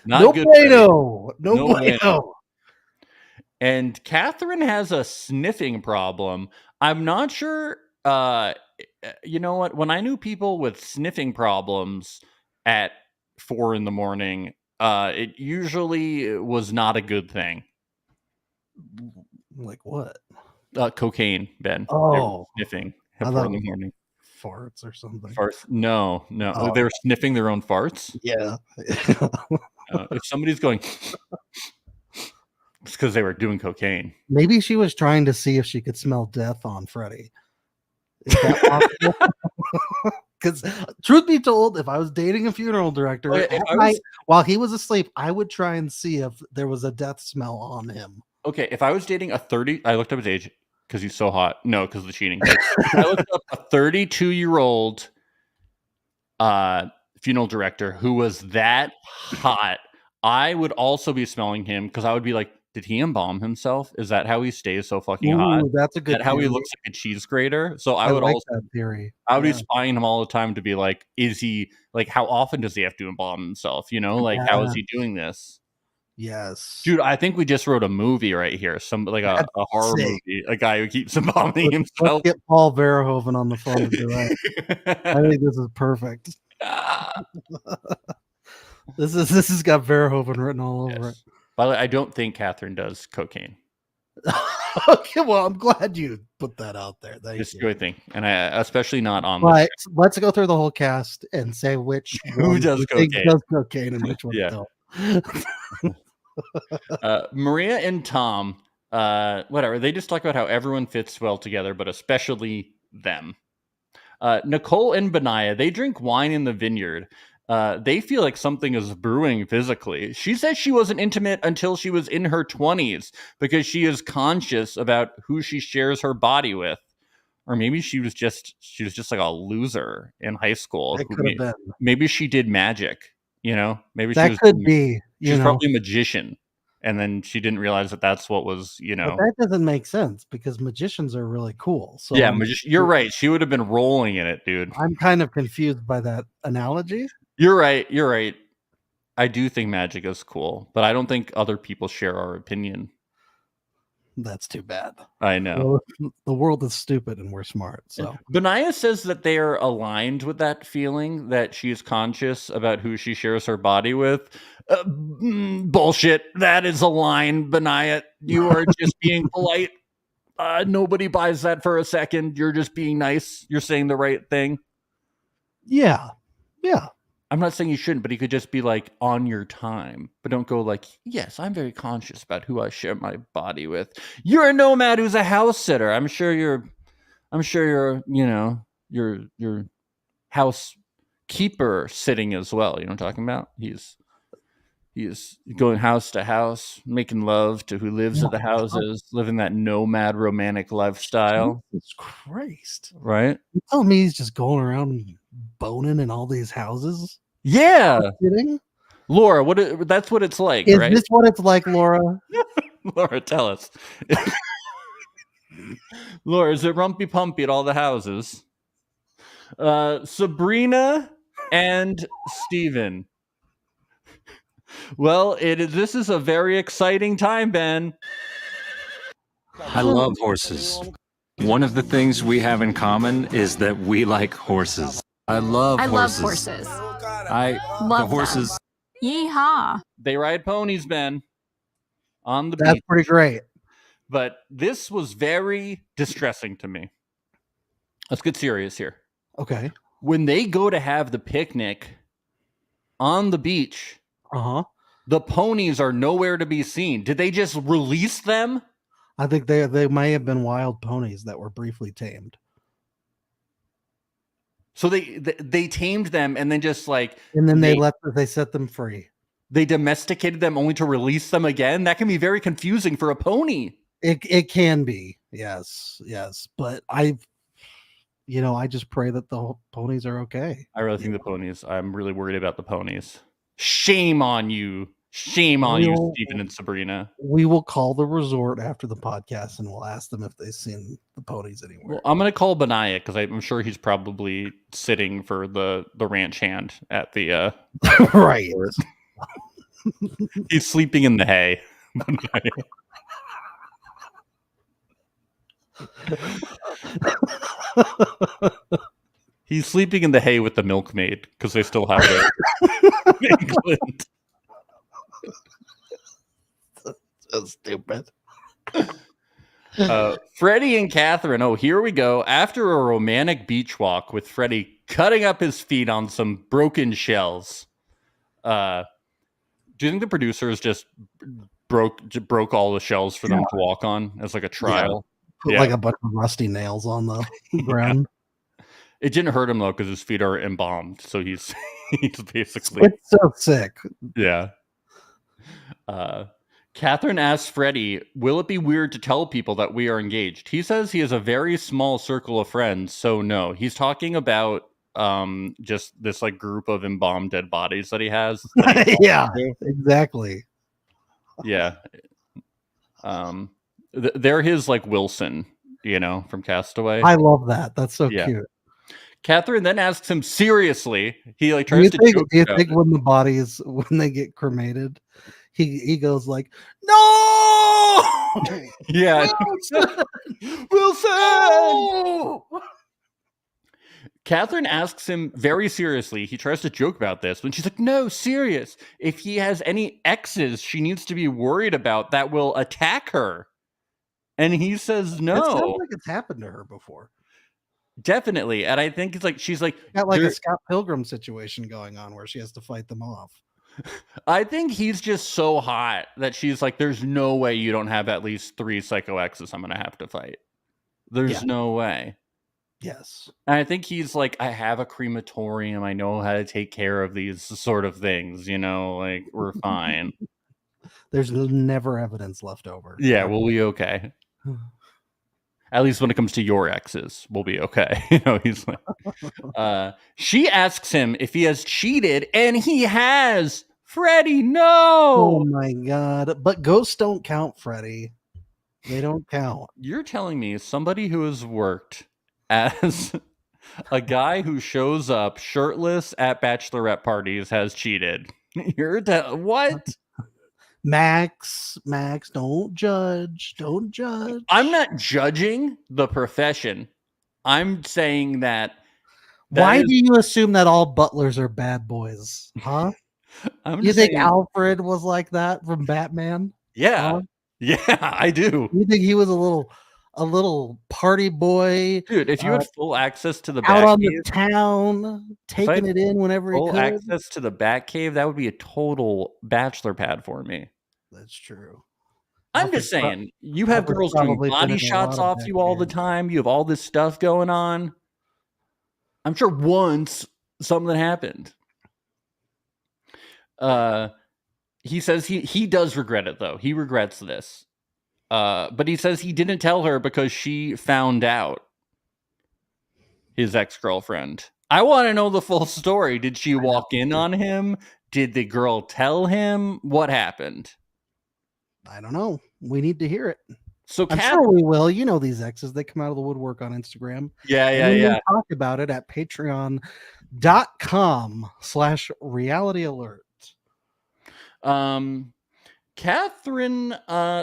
Not no good. Bueno. No bueno. And Catherine has a sniffing problem. I'm not sure. You know what? When I knew people with sniffing problems at 4 a.m, it usually was not a good thing. Like what? Cocaine, Ben. Oh, sniffing at 4 a.m. Farts or something. Farts? No. Oh. They were sniffing their own farts. Yeah. If somebody's going, it's because they were doing cocaine. Maybe she was trying to see if she could smell death on Freddie. Is that possible? Because truth be told, if I was dating a funeral director If at I was- night while he was asleep, I would try and see if there was a death smell on him. Okay, if I was dating a 30, I looked up his age because he's so hot. No, because of the cheating. If I looked up a 32-year-old funeral director who was that hot, I would also be smelling him because I would be like, did he embalm himself? Is that how he stays so fucking hot? Ooh, that's a Is good that how he theory. looks like a cheese grater? So I I would like also, that theory. I would Yeah. be spying him all the time to be like, is he like, how often does he have to embalm himself? You know, like, how is he doing this? Yes. Dude, I think we just wrote a movie right here. Some like a horror sick. movie. A guy who keeps embalming Let's himself. get Paul Verhoeven on the phone to do that. I think this is perfect. This has got Verhoeven written all over Yes. By the way, I don't think Catherine does cocaine. it. Okay, well, I'm glad you put that out there. Thank It's you. the good thing, and I especially not on the But let's go through the whole cast and say which Who one does you think cocaine? does cocaine and which one Yeah. don't. Maria and Tom, whatever. They just talk about how everyone fits well together, but especially them. Nicole and Benaya, they drink wine in the vineyard. They feel like something is brewing physically. She says she wasn't intimate until she was in her 20s because she is conscious about who she shares her body with. Or maybe she was just like a loser in high school. It could have been. Maybe she did magic, you know? Maybe That she was could be. she's You know, probably a magician. And then she didn't realize that that's what was, you but know. that doesn't make sense because magicians are really cool. So Yeah, you're right. She would have been rolling in it, dude. I'm kind of confused by that analogy. You're right. You're right. I do think magic is cool, but I don't think other people share our opinion. That's too bad. I know. Well, the world is stupid and we're smart. So Benaya says that they are aligned with that feeling that she is conscious about who she shares her body with. Bullshit. That is a line, Benaya. You are just being polite. Nobody buys that for a second. You're just being nice. You're saying the right thing. yeah. I'm not saying you shouldn't, but you could just be like on your time, but don't go like, yes, I'm very conscious about who I share my body with. You're a nomad who's a house sitter. I'm sure you're, you know, your housekeeper sitting as well. You know what I'm talking about? He's going house to house, making love to who lives at the houses, living that nomad romantic lifestyle. Jesus Christ. Right? You telling me he's just going around boning in all these houses? Yeah. Kidding? Laura, that's what it's like, Is right? this what it's like, Laura? Laura, tell us. Laura, is it rumpy pumpy at all the houses? Sabrina and Steven. Well, this is a very exciting time, Ben. I love horses. One of the things we have in common is that we like horses. I love horses. I Love the horses. Yeehaw. They ride ponies, Ben, on the That's beach. pretty great. But this was very distressing to me. Let's get serious here. Okay. When they go to have the picnic on the beach, the ponies are nowhere to be seen. Did they just release them? I think they may have been wild ponies that were briefly tamed. So they tamed them and then just like, And then they set them free. They domesticated them only to release them again. That can be very confusing for a pony. It can be. Yes. But I just pray that the ponies are okay. I really think the ponies. I'm really worried about the ponies. Shame on you. Shame on you, Stephen and Sabrina. We will call the resort after the podcast and we'll ask them if they've seen the ponies anywhere. Well, I'm going to call Benaya because I'm sure he's probably sitting for the ranch hand at the right. He's sleeping in the hay. He's sleeping in the hay with the milkmaid because they still have it in England. So stupid. Freddie and Catherine. Oh, here we go. After a romantic beach walk with Freddie cutting up his feet on some broken shells. Do you think the producers just broke all the shells for them to walk on as like a trial? Put like a bunch of rusty nails on the ground. It didn't hurt him though because his feet are embalmed, so he's he's basically It's so sick. yeah. Catherine asks Freddie, "Will it be weird to tell people that we are engaged?" He says he has a very small circle of friends, so no. He's talking about just this like group of embalmed dead bodies that he has. That he Yeah, exactly. yeah. They're his like Wilson, from Castaway. I love that. That's so Yeah. cute. Catherine then asks him seriously. He like Do you tries to think, joke do you about think it. when the bodies, when they get cremated, he goes like, no, Yeah. Wilson! no! Catherine asks him very seriously. He tries to joke about this, but she's like, "No, serious. If he has any exes she needs to be worried about that will attack her." And he says It no. sounds like it's happened to her before. Definitely. And I think she's like, Got like there- a Scott Pilgrim situation going on where she has to fight them off. I think he's just so hot that she's like, there's no way you don't have at least 3 psycho exes I'm going to have to fight. There's no way. Yes. And I think he's like, I have a crematorium. I know how to take care of these sort of things, like we're fine. There's never evidence left over. Yeah, we'll be okay. At least when it comes to your exes, we'll be okay. He's like, she asks him if he has cheated, and he has. Freddie, no. Oh my God. But ghosts don't count, Freddie. They don't count. You're telling me somebody who has worked as a guy who shows up shirtless at bachelorette parties has cheated. What? Max, don't judge. Don't judge. I'm not judging the profession. I'm saying that. Why do you assume that all butlers are bad boys? Huh? You think Alfred was like that from Batman? Yeah. Huh? Yeah, I do. You think he was a little party boy? Dude, if you had full access to the out on Batcave, the town, taking it in whenever he full could. access to the Batcave, that would be a total bachelor pad for me. That's true. I'm just saying, you have girls doing body shots off you all the time. You have all this stuff going on. I'm sure once something happened. He says he does regret it though. He regrets this. But he says he didn't tell her because she found out. His ex-girlfriend. I want to know the full story. Did she walk in on him? Did the girl tell him? What happened? I don't know. We need to hear it. So I'm sure we will. You know these exes, they come out of the woodwork on Instagram. Yeah. Talk about it at patreon.com/realityalert. Catherine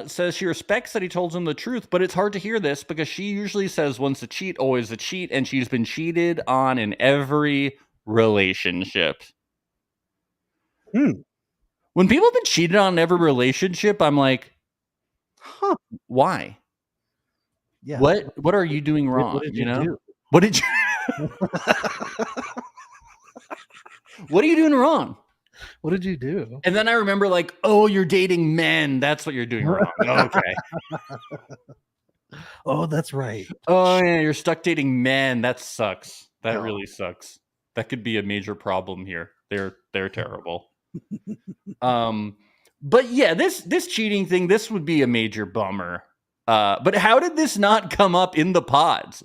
says she respects that he told him the truth, but it's hard to hear this because she usually says once a cheat, always a cheat, and she's been cheated on in every relationship. When people have been cheated on in every relationship, I'm like, why? Yeah. What are you doing wrong? What did you do? What did you What are you doing wrong? What did you do? And then I remember like, oh, you're dating men. That's what you're doing wrong. Okay. Oh, that's right. Oh, yeah, you're stuck dating men. That sucks. That really sucks. That could be a major problem here. They're terrible. But yeah, this cheating thing, this would be a major bummer. But how did this not come up in the pods?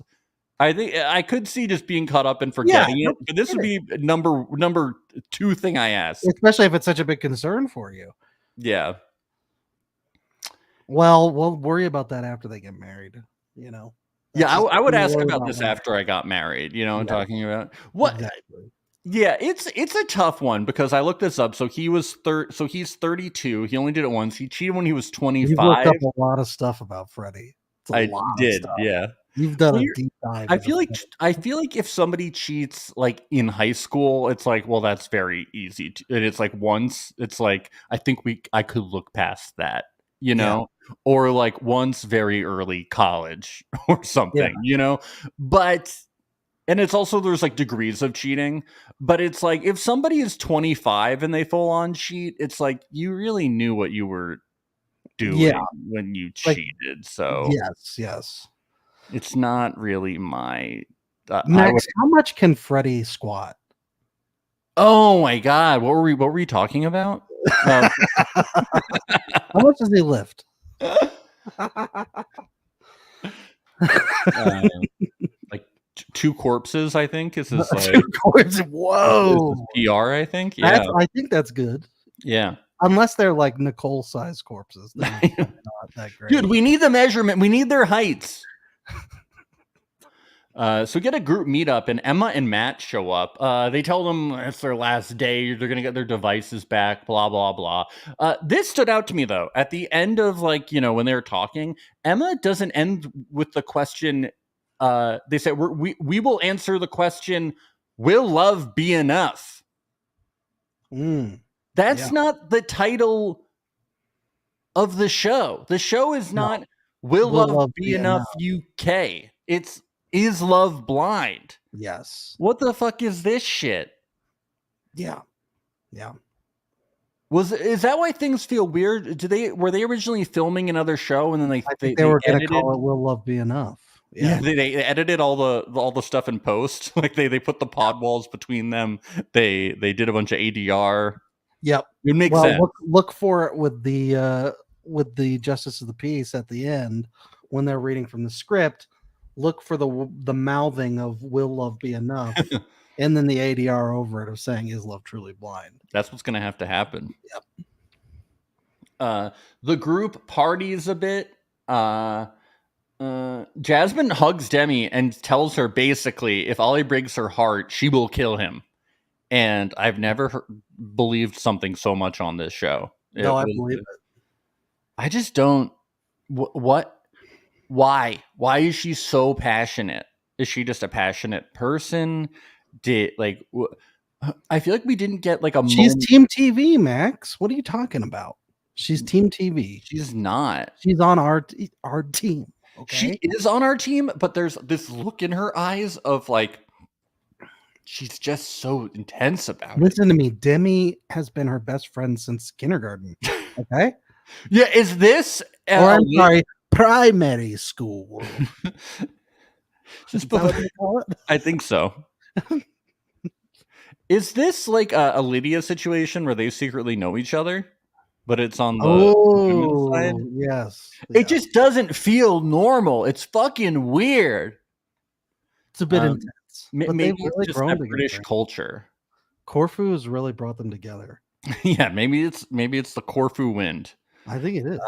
I think I could see just being caught up and forgetting it, but this would be number 2 thing I asked. Especially if it's such a big concern for you. Yeah. Well, we'll worry about that after they get married, Yeah, I would ask about this after I got married, I'm talking about. What? Exactly. Yeah, it's a tough one because I looked this up. So he's 32. He only did it once. He cheated when he was 25. You've looked up a lot of stuff about Freddie. I did, yeah. You've done a deep dive. I feel like if somebody cheats like in high school, it's like, well, that's very easy. And it's like once, it's like I think I could look past that, or like once very early college or something, But and it's also there's like degrees of cheating, but it's like if somebody is 25 and they full on cheat, it's like you really knew what you were doing when you cheated. So yes. it's not really my Max, how much can Freddie squat? Oh my god, what were we talking about? How much does he lift? Like 2 corpses, I think. Is this like 2 corpses? Whoa. Is this PR, I think. Yeah. I think that's good. Yeah. Unless they're like Nicole-sized corpses. Then it's not that great. Dude, we need the measurement. We need their heights. So we get a group meetup, and Emma and Matt show up. They tell them it's their last day. They're going to get their devices back, blah, blah, blah. This stood out to me, though. At the end of, like, you know, when they're talking, Emma doesn't end with the question. They said, we will answer the question, will love be enough? That's not the title of the show. The show is not Will Love Be Enough UK. It's Is Love Blind? Yes. What the fuck is this shit? Yeah. Yeah. Is that why things feel weird? Were they originally filming another show and then I think they were going to edited? call it Will Love Be Enough? Yeah, they edited all the stuff in post. Like they put the pod walls between them. They did a bunch of ADR. Yep. It makes sense. Look for it with the Justice of the Peace at the end when they're reading from the script. Look for the mouthing of "Will love be enough," and then the ADR over it of saying "Is love truly blind?" That's what's going to have to happen. Yep. The group parties a bit. Jasmine hugs Demi and tells her basically, if Ollie breaks her heart, she will kill him. And I've never believed something so much on this show. I believe it. I just don't. What? Why? Why is she so passionate? Is she just a passionate person? I feel like we didn't get like a. She's Team TV, Max. What are you talking about? She's Team TV. She's not. She's on our team. Okay? She is on our team, but there's this look in her eyes of like. She's just so intense about it. Listen to me. Demi has been her best friend since kindergarten. Okay. Yeah. Is this? Or I'm sorry, primary school. Just what they call it? I think so. Is this like a Lydia situation where they secretly know each other, but it's on the side? Yes. It just doesn't feel normal. It's fucking weird. It's a bit intense. Maybe it's just a British culture. Corfu has really brought them together. Yeah, maybe it's the Corfu wind. I think it is.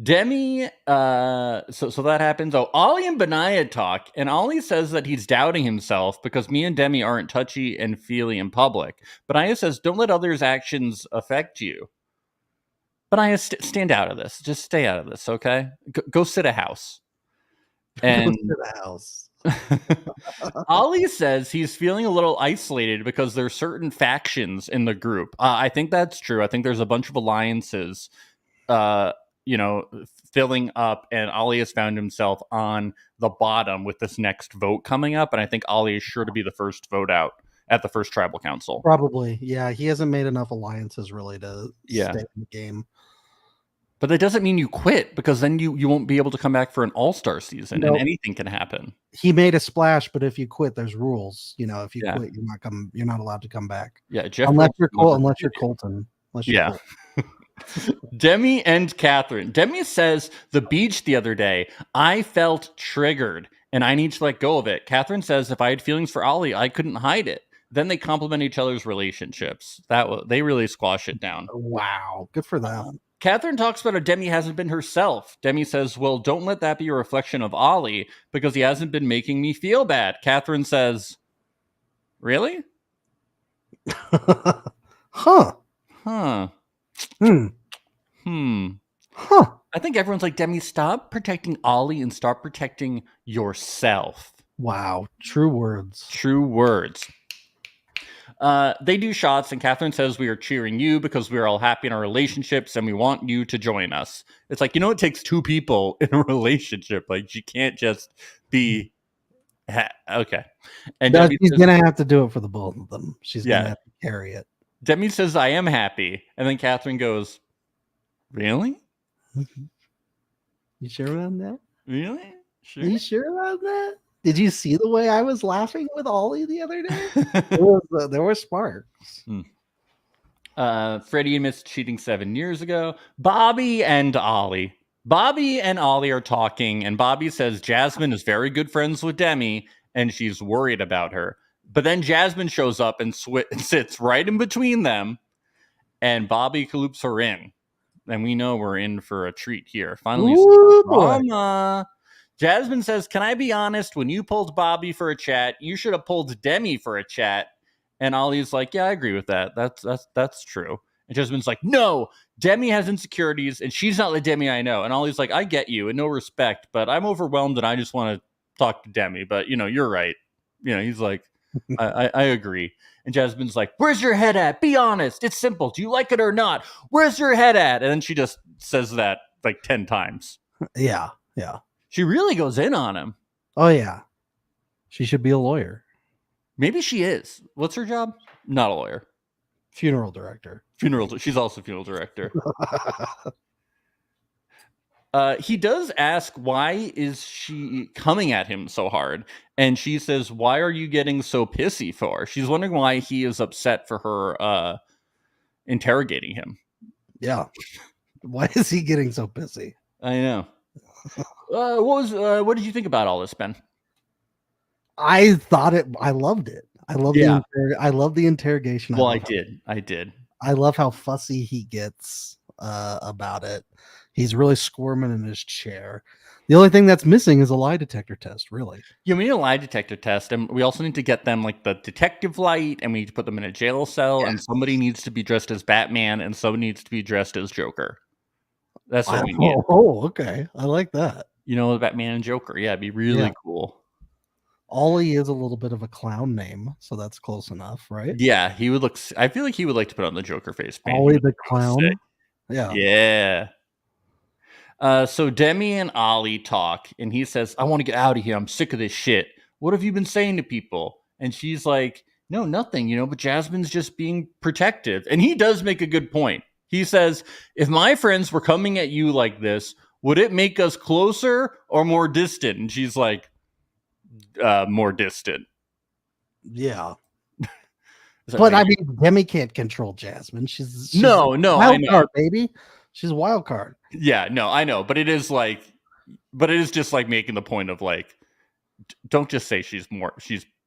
Demi, so that happens. Oh, Ollie and Benaya talk, and Ollie says that he's doubting himself because me and Demi aren't touchy and feely in public. Benaya says, don't let others' actions affect you. Benaya, stand out of this. Just stay out of this, okay? Go sit a house. And go sit a house. Ollie says he's feeling a little isolated because there's certain factions in the group. I think that's true. I think there's a bunch of alliances, filling up, and Ollie has found himself on the bottom with this next vote coming up. And I think Ollie is sure to be the first vote out at the first tribal council. Probably. Yeah. He hasn't made enough alliances really to stay in the game. But that doesn't mean you quit, because then you won't be able to come back for an all-star season, and anything can happen. He made a splash, but if you quit, there's rules. If you quit, you're not allowed to come back. Yeah, Jeff, unless you're Colton. Demi and Catherine. Demi says the beach the other day, I felt triggered and I need to let go of it. Catherine says if I had feelings for Ollie, I couldn't hide it. Then they compliment each other's relationships. They really squash it down. Wow, good for them. Catherine talks about how Demi hasn't been herself. Demi says, well, don't let that be a reflection of Ollie because he hasn't been making me feel bad. Catherine says, really? Huh. I think everyone's like, Demi, stop protecting Ollie and start protecting yourself. Wow. True words. True words. They do shots, and Catherine says, we are cheering you because we are all happy in our relationships and we want you to join us. It's like, it takes two people in a relationship. Like, you can't just be okay. And she's going to have to do it for the both of them. She's going to have to carry it. Demi says, I am happy. And then Catherine goes, really? You sure about that? Really? Sure. Are you sure about that? Did you see the way I was laughing with Ollie the other day? There were sparks. Freddie admits cheating 7 years ago. Bobby and Ollie are talking, and Bobby says Jasmine is very good friends with Demi, and she's worried about her. But then Jasmine shows up and sits right in between them, and Bobby loops her in. And we know we're in for a treat here. Finally, drama. Jasmine says, "Can I be honest? When you pulled Bobby for a chat, you should have pulled Demi for a chat." And Ollie's like, "Yeah, I agree with that. That's true." And Jasmine's like, "No, Demi has insecurities, and she's not the Demi I know." And Ollie's like, "I get you, and no respect, but I'm overwhelmed, and I just want to talk to Demi. But you're right." He's like, I agree. And Jasmine's like, "Where's your head at? Be honest. It's simple. Do you like it or not? Where's your head at?" And then she just says that like 10 times. Yeah. She really goes in on him. Oh, yeah. She should be a lawyer. Maybe she is. What's her job? Not a lawyer. Funeral director. She's also funeral director. He does ask, why is she coming at him so hard? And she says, "Why are you getting so pissy for?" She's wondering why he is upset for her interrogating him. Yeah. Why is he getting so pissy? I know. What did you think about all this, Ben? I loved it. I love the interrogation. Well, I did. I love how fussy he gets about it. He's really squirming in his chair. The only thing that's missing is a lie detector test, really. Yeah, we need a lie detector test, and we also need to get them like the detective light, and we need to put them in a jail cell, and somebody needs to be dressed as Batman, and somebody needs to be dressed as Joker. That's what we need. Oh, okay. I like that. Batman and Joker. Yeah, it'd be really cool. Ollie is a little bit of a clown name, so that's close enough, right? Yeah, he would look. I feel like he would like to put on the Joker face paint. Ollie the clown. Yeah. Yeah. So Demi and Ollie talk, and he says, "I want to get out of here. I'm sick of this shit. What have you been saying to people?" And she's like, "No, nothing, but Jasmine's just being protective." And he does make a good point. He says, "If my friends were coming at you like this, would it make us closer or more distant?" And she's like, "More distant." Yeah. But I mean, Demi can't control Jasmine. She's no, wild card, baby. She's a wild card. Yeah, no, I know, but it is just like making the point of like, don't just say she's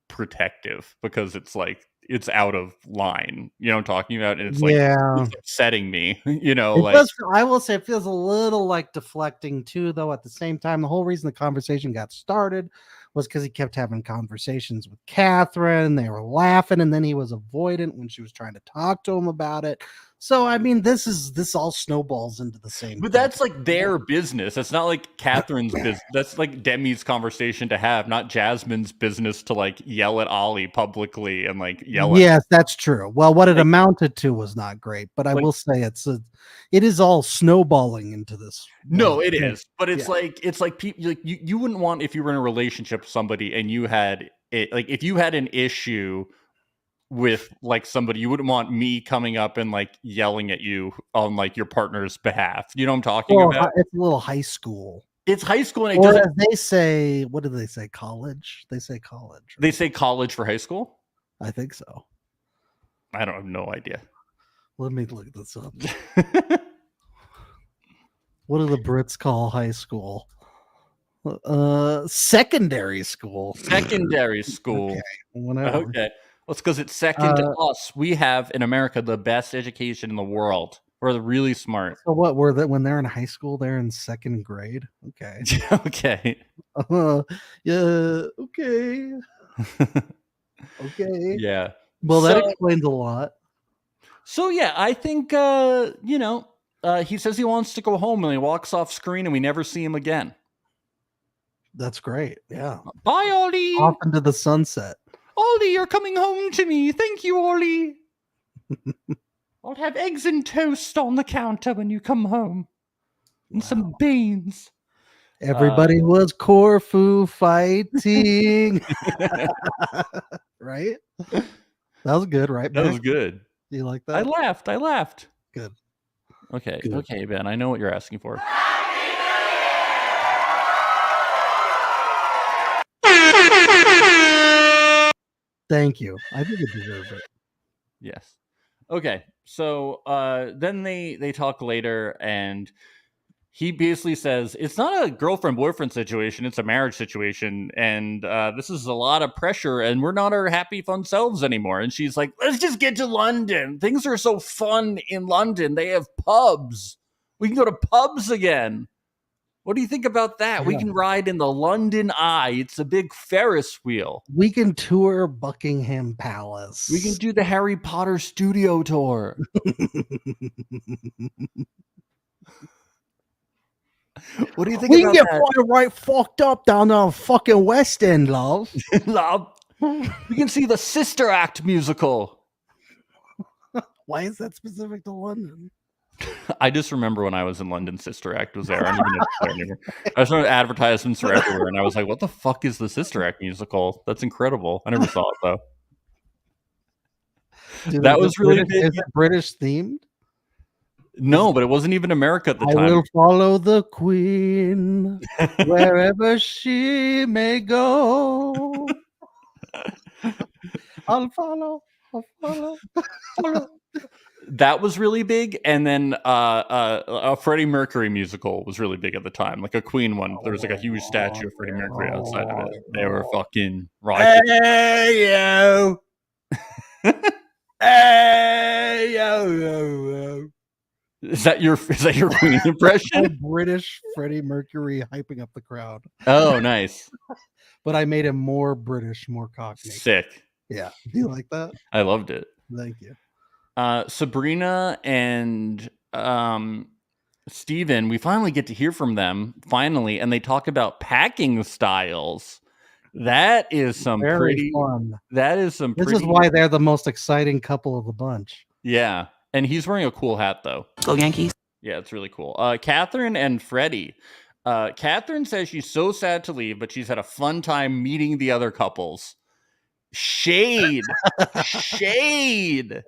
protective, because it's like it's out of line. You know what I'm talking about? And it's like it's upsetting me. I will say it feels a little like deflecting too, though. At the same time, the whole reason the conversation got started was because he kept having conversations with Catherine. They were laughing, and then he was avoidant when she was trying to talk to him about it. So, I mean, this all snowballs into the same. But that's like their business. That's not like Catherine's business. That's like Demi's conversation to have, not Jasmine's business to like yell at Ollie publicly and like yell at. Yes, that's true. Well, what it amounted to was not great, but I will say it is all snowballing into this. No, it is. But it's like people, like you wouldn't want, if you were in a relationship with somebody and you had it, like if you had an issue with like somebody, you wouldn't want me coming up and like yelling at you on like your partner's behalf. You know what I'm talking about? It's a little high school. It's high school, and or as they say, what do they say? College? They say college. Right? They say college for high school? I think so. I don't have no idea. Let me look this up. What do the Brits call high school? Secondary school. Secondary school. Okay. Whatever. Okay. Well, it's because it's second to us. We have in America the best education in the world. We're really smart. So what were that when they're in high school? They're in second grade. Okay. Okay. Yeah. Okay. Okay. Yeah. Well, that explains a lot. So yeah, I think he says he wants to go home, and he walks off screen, and we never see him again. That's great. Yeah. Bye, Ollie. Off into the sunset. Ollie, you're coming home to me. Thank you, Ollie. I'll have eggs and toast on the counter when you come home. And some beans. Everybody was Corfu fighting. Right? That was good, right? That was good. You like that? I laughed. Good. Okay. Good. Okay, Ben. I know what you're asking for. Thank you. I think it deserved it. Yes. Okay. So then they talk later, and he basically says it's not a girlfriend boyfriend situation; it's a marriage situation, and this is a lot of pressure, and we're not our happy, fun selves anymore. And she's like, "Let's just get to London. Things are so fun in London. They have pubs. We can go to pubs again." What do you think about that? We Yeah. can ride in the London Eye. It's a big Ferris wheel. We can tour Buckingham Palace. We can do the Harry Potter studio tour. What do you think We can about get that? right fucked up down the fucking West End, love. Love. We can see the Sister Act musical. Why is that specific to London? I just remember when I was in London, Sister Act was there. I don't even know if it's there anymore. I saw advertisements were everywhere, and I was like, "What the fuck is the Sister Act musical? That's incredible." I never saw it though. Dude, That is was it really British, big. Is it British themed? No, but it wasn't even America at the I time. will follow the Queen wherever she may go. I'll follow. That was really big, and then a Freddie Mercury musical was really big at the time, like a Queen one. There was like a huge statue of Freddie Mercury outside of it. They were fucking rocking. Hey yo, hey yo. Is that your Queen impression? British Freddie Mercury hyping up the crowd, Oh, nice, but I made him more British, more Cockney. sick. Yeah, do you like that? I loved it. Thank you. Sabrina and Steven, we finally get to hear from them, and they talk about packing styles. That is some Very pretty fun. That is some This pretty is why they're the most exciting couple of the bunch. Yeah. And he's wearing a cool hat though. Go Yankees. Yeah, it's really cool. Catherine and Freddie. Catherine says she's so sad to leave, but she's had a fun time meeting the other couples. Shade. Shade.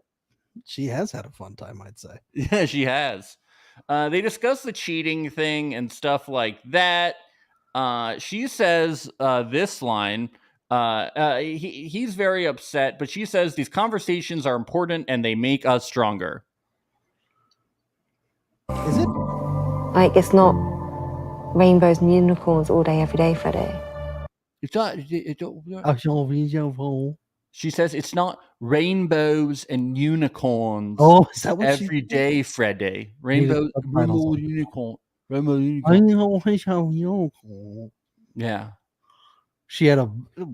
She has had a fun time, I'd say. Yeah, she has. They discuss the cheating thing and stuff like that. She says this line. He's very upset, but she says these conversations are important and they make us stronger. Is it? Like, it's not rainbows and unicorns all day, every day, Freddie. It's not. She says it's not rainbows and unicorns. Oh, is that what every day, Freddie? Rainbow, unicorn, rainbow, unicorn. Yeah. She had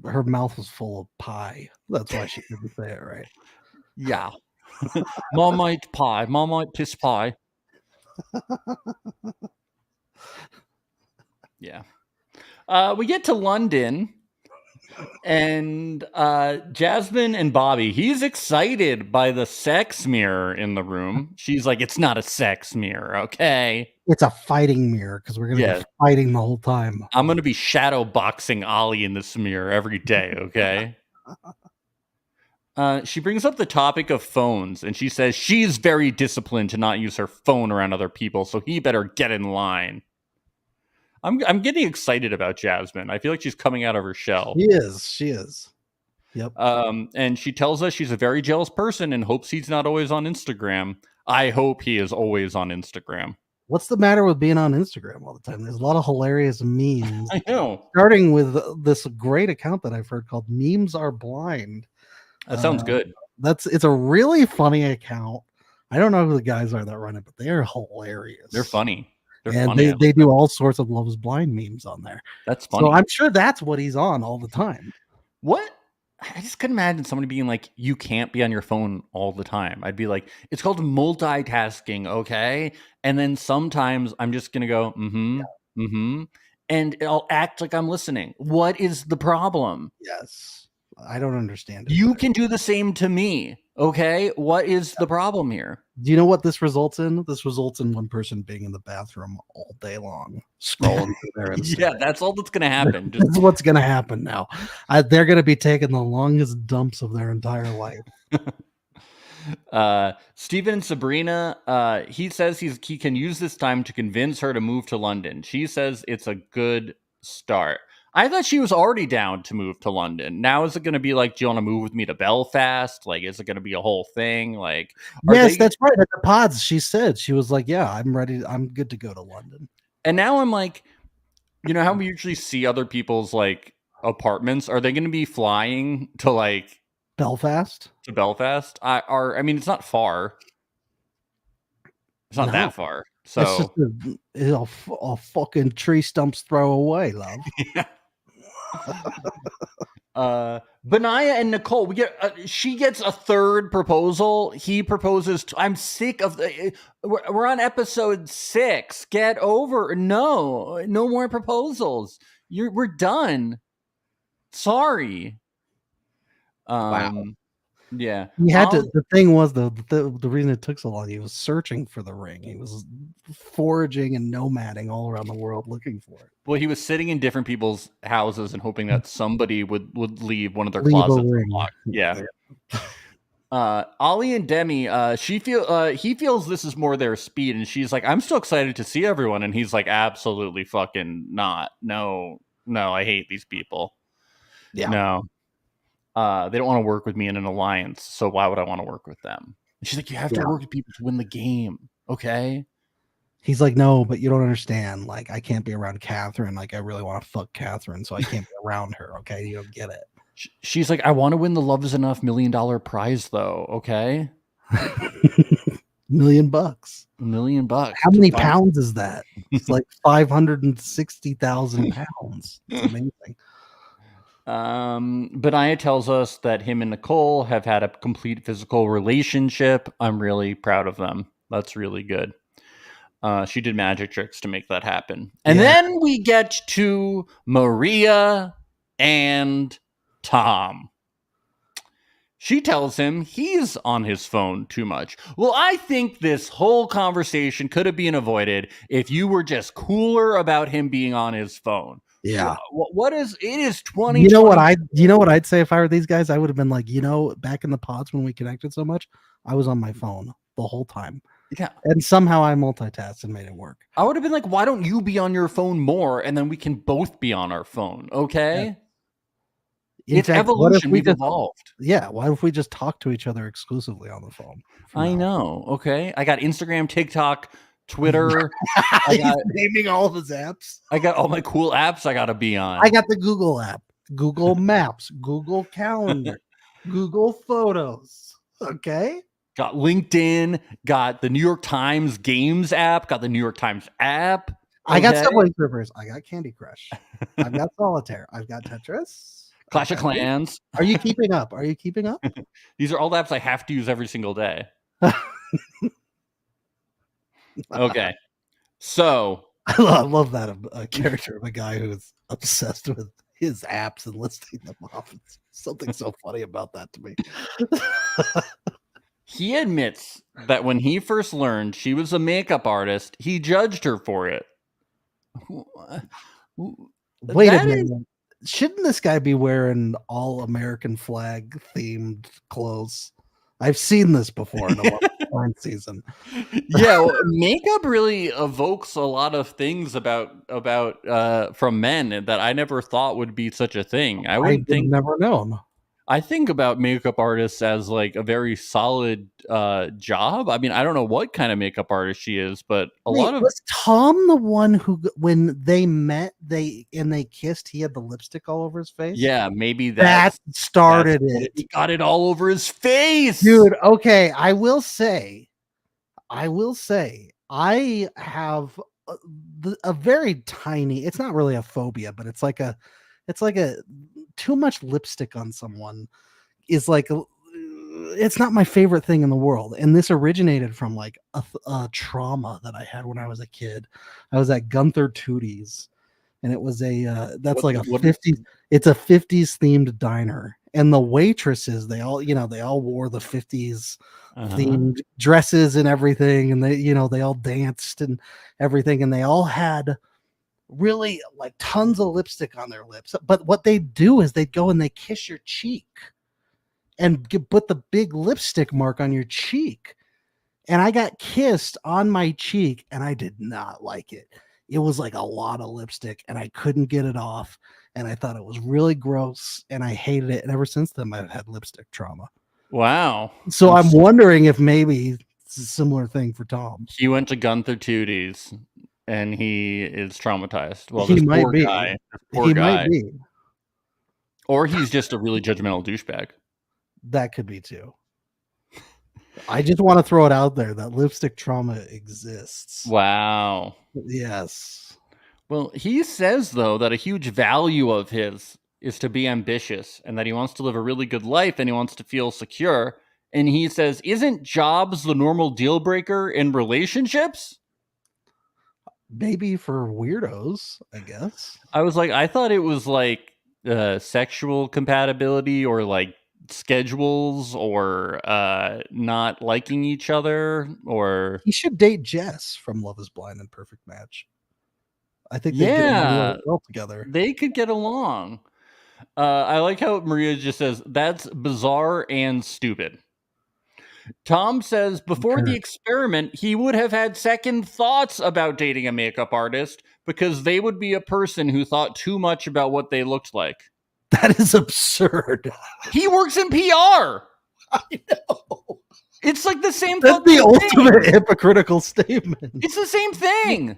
her mouth was full of pie. That's why she couldn't say it right. Yeah. Marmite pie, Marmite piss pie. Yeah. We get to London, and Jasmine and Bobby, he's excited by the sex mirror in the room. She's like, it's not a sex mirror, okay? It's a fighting mirror because we're going to be fighting the whole time. I'm going to be shadow boxing Ollie in this mirror every day, okay? She brings up the topic of phones, and she says she's very disciplined to not use her phone around other people, so he better get in line. I'm getting excited about Jasmine. I feel like she's coming out of her shell. She is. Yep. And she tells us she's a very jealous person and hopes he's not always on Instagram. I hope he is always on Instagram. What's the matter with being on Instagram all the time? There's a lot of hilarious memes. I know. Starting with this great account that I've heard called Memes Are Blind. That sounds good. It's a really funny account. I don't know who the guys are that run it, but they are hilarious. They're funny. And they do all sorts of Love is Blind memes on there. That's funny. So I'm sure that's what he's on all the time. What? I just couldn't imagine somebody being like, you can't be on your phone all the time. I'd be like, it's called multitasking, okay? And then sometimes I'm just going to go, and I'll act like I'm listening. What is the problem? Yes. I don't understand it. You can do the same to me, okay? What is the problem here? Do you know what this results in? This results in one person being in the bathroom all day long, scrolling through there. Yeah, that's all that's going to happen. That's what's going to happen now. They're going to be taking the longest dumps of their entire life. Steven and Sabrina, he says he can use this time to convince her to move to London. She says it's a good start. I thought she was already down to move to London. Now is it going to be like, do you want to move with me to Belfast? Like, is it going to be a whole thing? Like, yes, that's right. At the pods, she said, she was like, yeah, I'm ready. I'm good to go to London. And now I'm like, you know how we usually see other people's like apartments? Are they going to be flying to like Belfast? To Belfast? I mean, it's not far. It's not that far. So it's just a fucking tree stumps throw away, love. Yeah. Benaya and Nicole, we get she gets a third proposal. He proposes I'm sick of the we're on episode 6. Get over. No more proposals. We're done. Sorry. Wow. Yeah. He had to. The thing was the reason it took so long. He was searching for the ring. He was foraging and nomading all around the world looking for it. Well, he was sitting in different people's houses and hoping that somebody would leave one of their closets unlocked. Yeah. Ollie and Demi, he feels this is more their speed, and she's like, I'm still excited to see everyone, and he's like, absolutely fucking not. No, I hate these people. Yeah. No. They don't want to work with me in an alliance, so why would I want to work with them? And she's like, you have to work with people to win the game, okay? He's like, no, but you don't understand. Like, I can't be around Catherine. Like, I really want to fuck Catherine, so I can't be around her, okay? You don't get it. She's like, I want to win the Love Is Enough $1 million prize, though, okay? $1 million. $1 million. How many pounds is that? It's like 560,000 pounds. It's amazing. Benaya tells us that him and Nicole have had a complete physical relationship. I'm really proud of them. That's really good. She did magic tricks to make that happen. And then we get to Maria and Tom. She tells him he's on his phone too much. Well, I think this whole conversation could have been avoided if you were just cooler about him being on his phone. Yeah. It is 20. You know what I'd say if I were these guys? I would have been like, back in the pods when we connected so much, I was on my phone the whole time. Yeah. And somehow I multitasked and made it work. I would have been like, why don't you be on your phone more, and then we can both be on our phone, okay? Yeah. It's evolution. We've evolved. Yeah. Why if we just talk to each other exclusively on the phone? I know. Okay. I got Instagram, TikTok, Twitter. He's naming all of his apps. I got all my cool apps I got to be on. I got the Google app, Google Maps, Google Calendar, Google Photos. Okay. Got LinkedIn, got the New York Times Games app, got the New York Times app. Okay. I got Subway Surfers. I got Candy Crush. I've got Solitaire. I've got Tetris. Clash of Clans. Are you keeping up? These are all the apps I have to use every single day. Okay. So I love that a character of a guy who's obsessed with his apps and listing them off. It's something so funny about that to me. He admits that when he first learned she was a makeup artist, he judged her for it. Wait a minute. Shouldn't this guy be wearing all American flag themed clothes? I've seen this before in a porn season. Yeah, well, makeup really evokes a lot of things about from men that I never thought would be such a thing. Never known. I think about makeup artists as like a very solid job. I mean, I don't know what kind of makeup artist she is, but was Tom the one who, when they met, they kissed, he had the lipstick all over his face? Yeah, maybe that started it. He got it all over his face, dude. Okay, I will say, I have a very tiny. It's not really a phobia, but it's like a too much lipstick on someone is like it's not my favorite thing in the world. And this originated from like a trauma that I had when I was a kid. I was at Gunther Tootie's, and it was it's a 50s themed diner, and the waitresses, they all wore the 50s themed dresses and everything, and they all danced and everything, and they all had really like tons of lipstick on their lips. But what they do is they go and they kiss your cheek and put the big lipstick mark on your cheek. And I got kissed on my cheek and I did not like it. It was like a lot of lipstick and I couldn't get it off. and I thought it was really gross, and I hated it. And ever since then, I've had lipstick trauma. Wow. So I'm wondering if maybe it's a similar thing for Tom. He went to Gunther Tooties, and he is traumatized. Well, He this might poor be. guy. This poor He guy. might be. Or he's just a really judgmental douchebag. That could be too. I just want to throw it out there that lipstick trauma exists. Wow. Yes. Well, he says, though, that a huge value of his is to be ambitious and that he wants to live a really good life and he wants to feel secure. And he says, isn't jobs the normal deal breaker in relationships? Maybe for weirdos, I guess. I was like, I thought it was like sexual compatibility or like schedules or not liking each other or He should date Jess from Love is Blind and Perfect Match. I think they get yeah, really well together. they could get along. I like how Maria just says that's bizarre and stupid. Tom says before the experiment, he would have had second thoughts about dating a makeup artist because they would be a person who thought too much about what they looked like. That is absurd. He works in PR. I know. It's like the same That's the fucking ultimate thing. hypocritical statement. It's the same thing.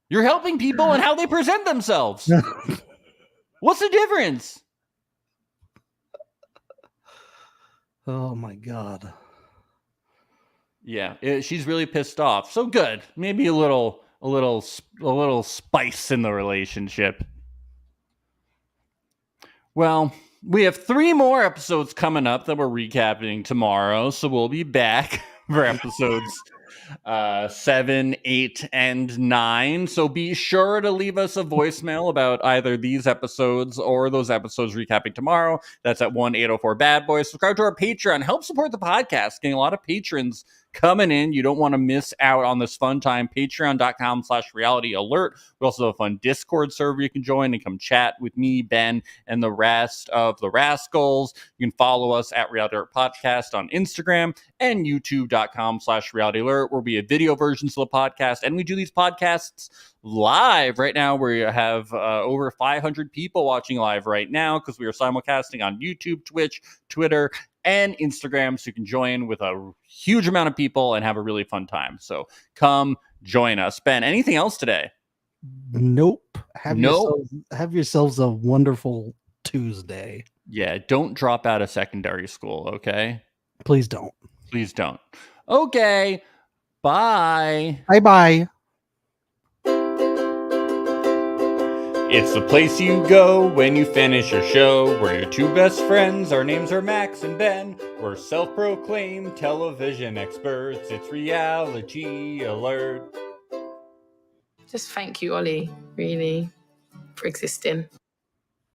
You're helping people and how they present themselves. What's the difference? Oh my God. Yeah, she's really pissed off. So good. Maybe a little spice in the relationship. Well, we have 3 more episodes coming up that we're recapping tomorrow, so we'll be back for episodes 7, 8, and 9. So be sure to leave us a voicemail about either these episodes or those episodes recapping tomorrow. That's at 1-804-BAD-BOY. Subscribe to our Patreon. Help support the podcast. Getting a lot of patrons coming in. You don't want to miss out on this fun time. Patreon.com/reality alert. We also have a fun Discord server you can join and come chat with me, Ben, and the rest of the Rascals. You can follow us at Reality Alert Podcast on Instagram and youtube.com/reality alert, where we have video versions of the podcast. And we do these podcasts live right now. We have over 500 people watching live right now because we are simulcasting on YouTube, Twitch, Twitter, and Instagram, so you can join with a huge amount of people and have a really fun time. So come join us. Ben, anything else today? Nope. Have yourselves a wonderful Tuesday. Yeah, don't drop out of secondary school, okay? Please don't. Please don't. Okay, bye. Bye-bye. It's the place you go when you finish your show. We're your 2 best friends. Our names are Max and Ben. We're self-proclaimed television experts. It's Reality Alert. Just thank you, Ollie, really, for existing.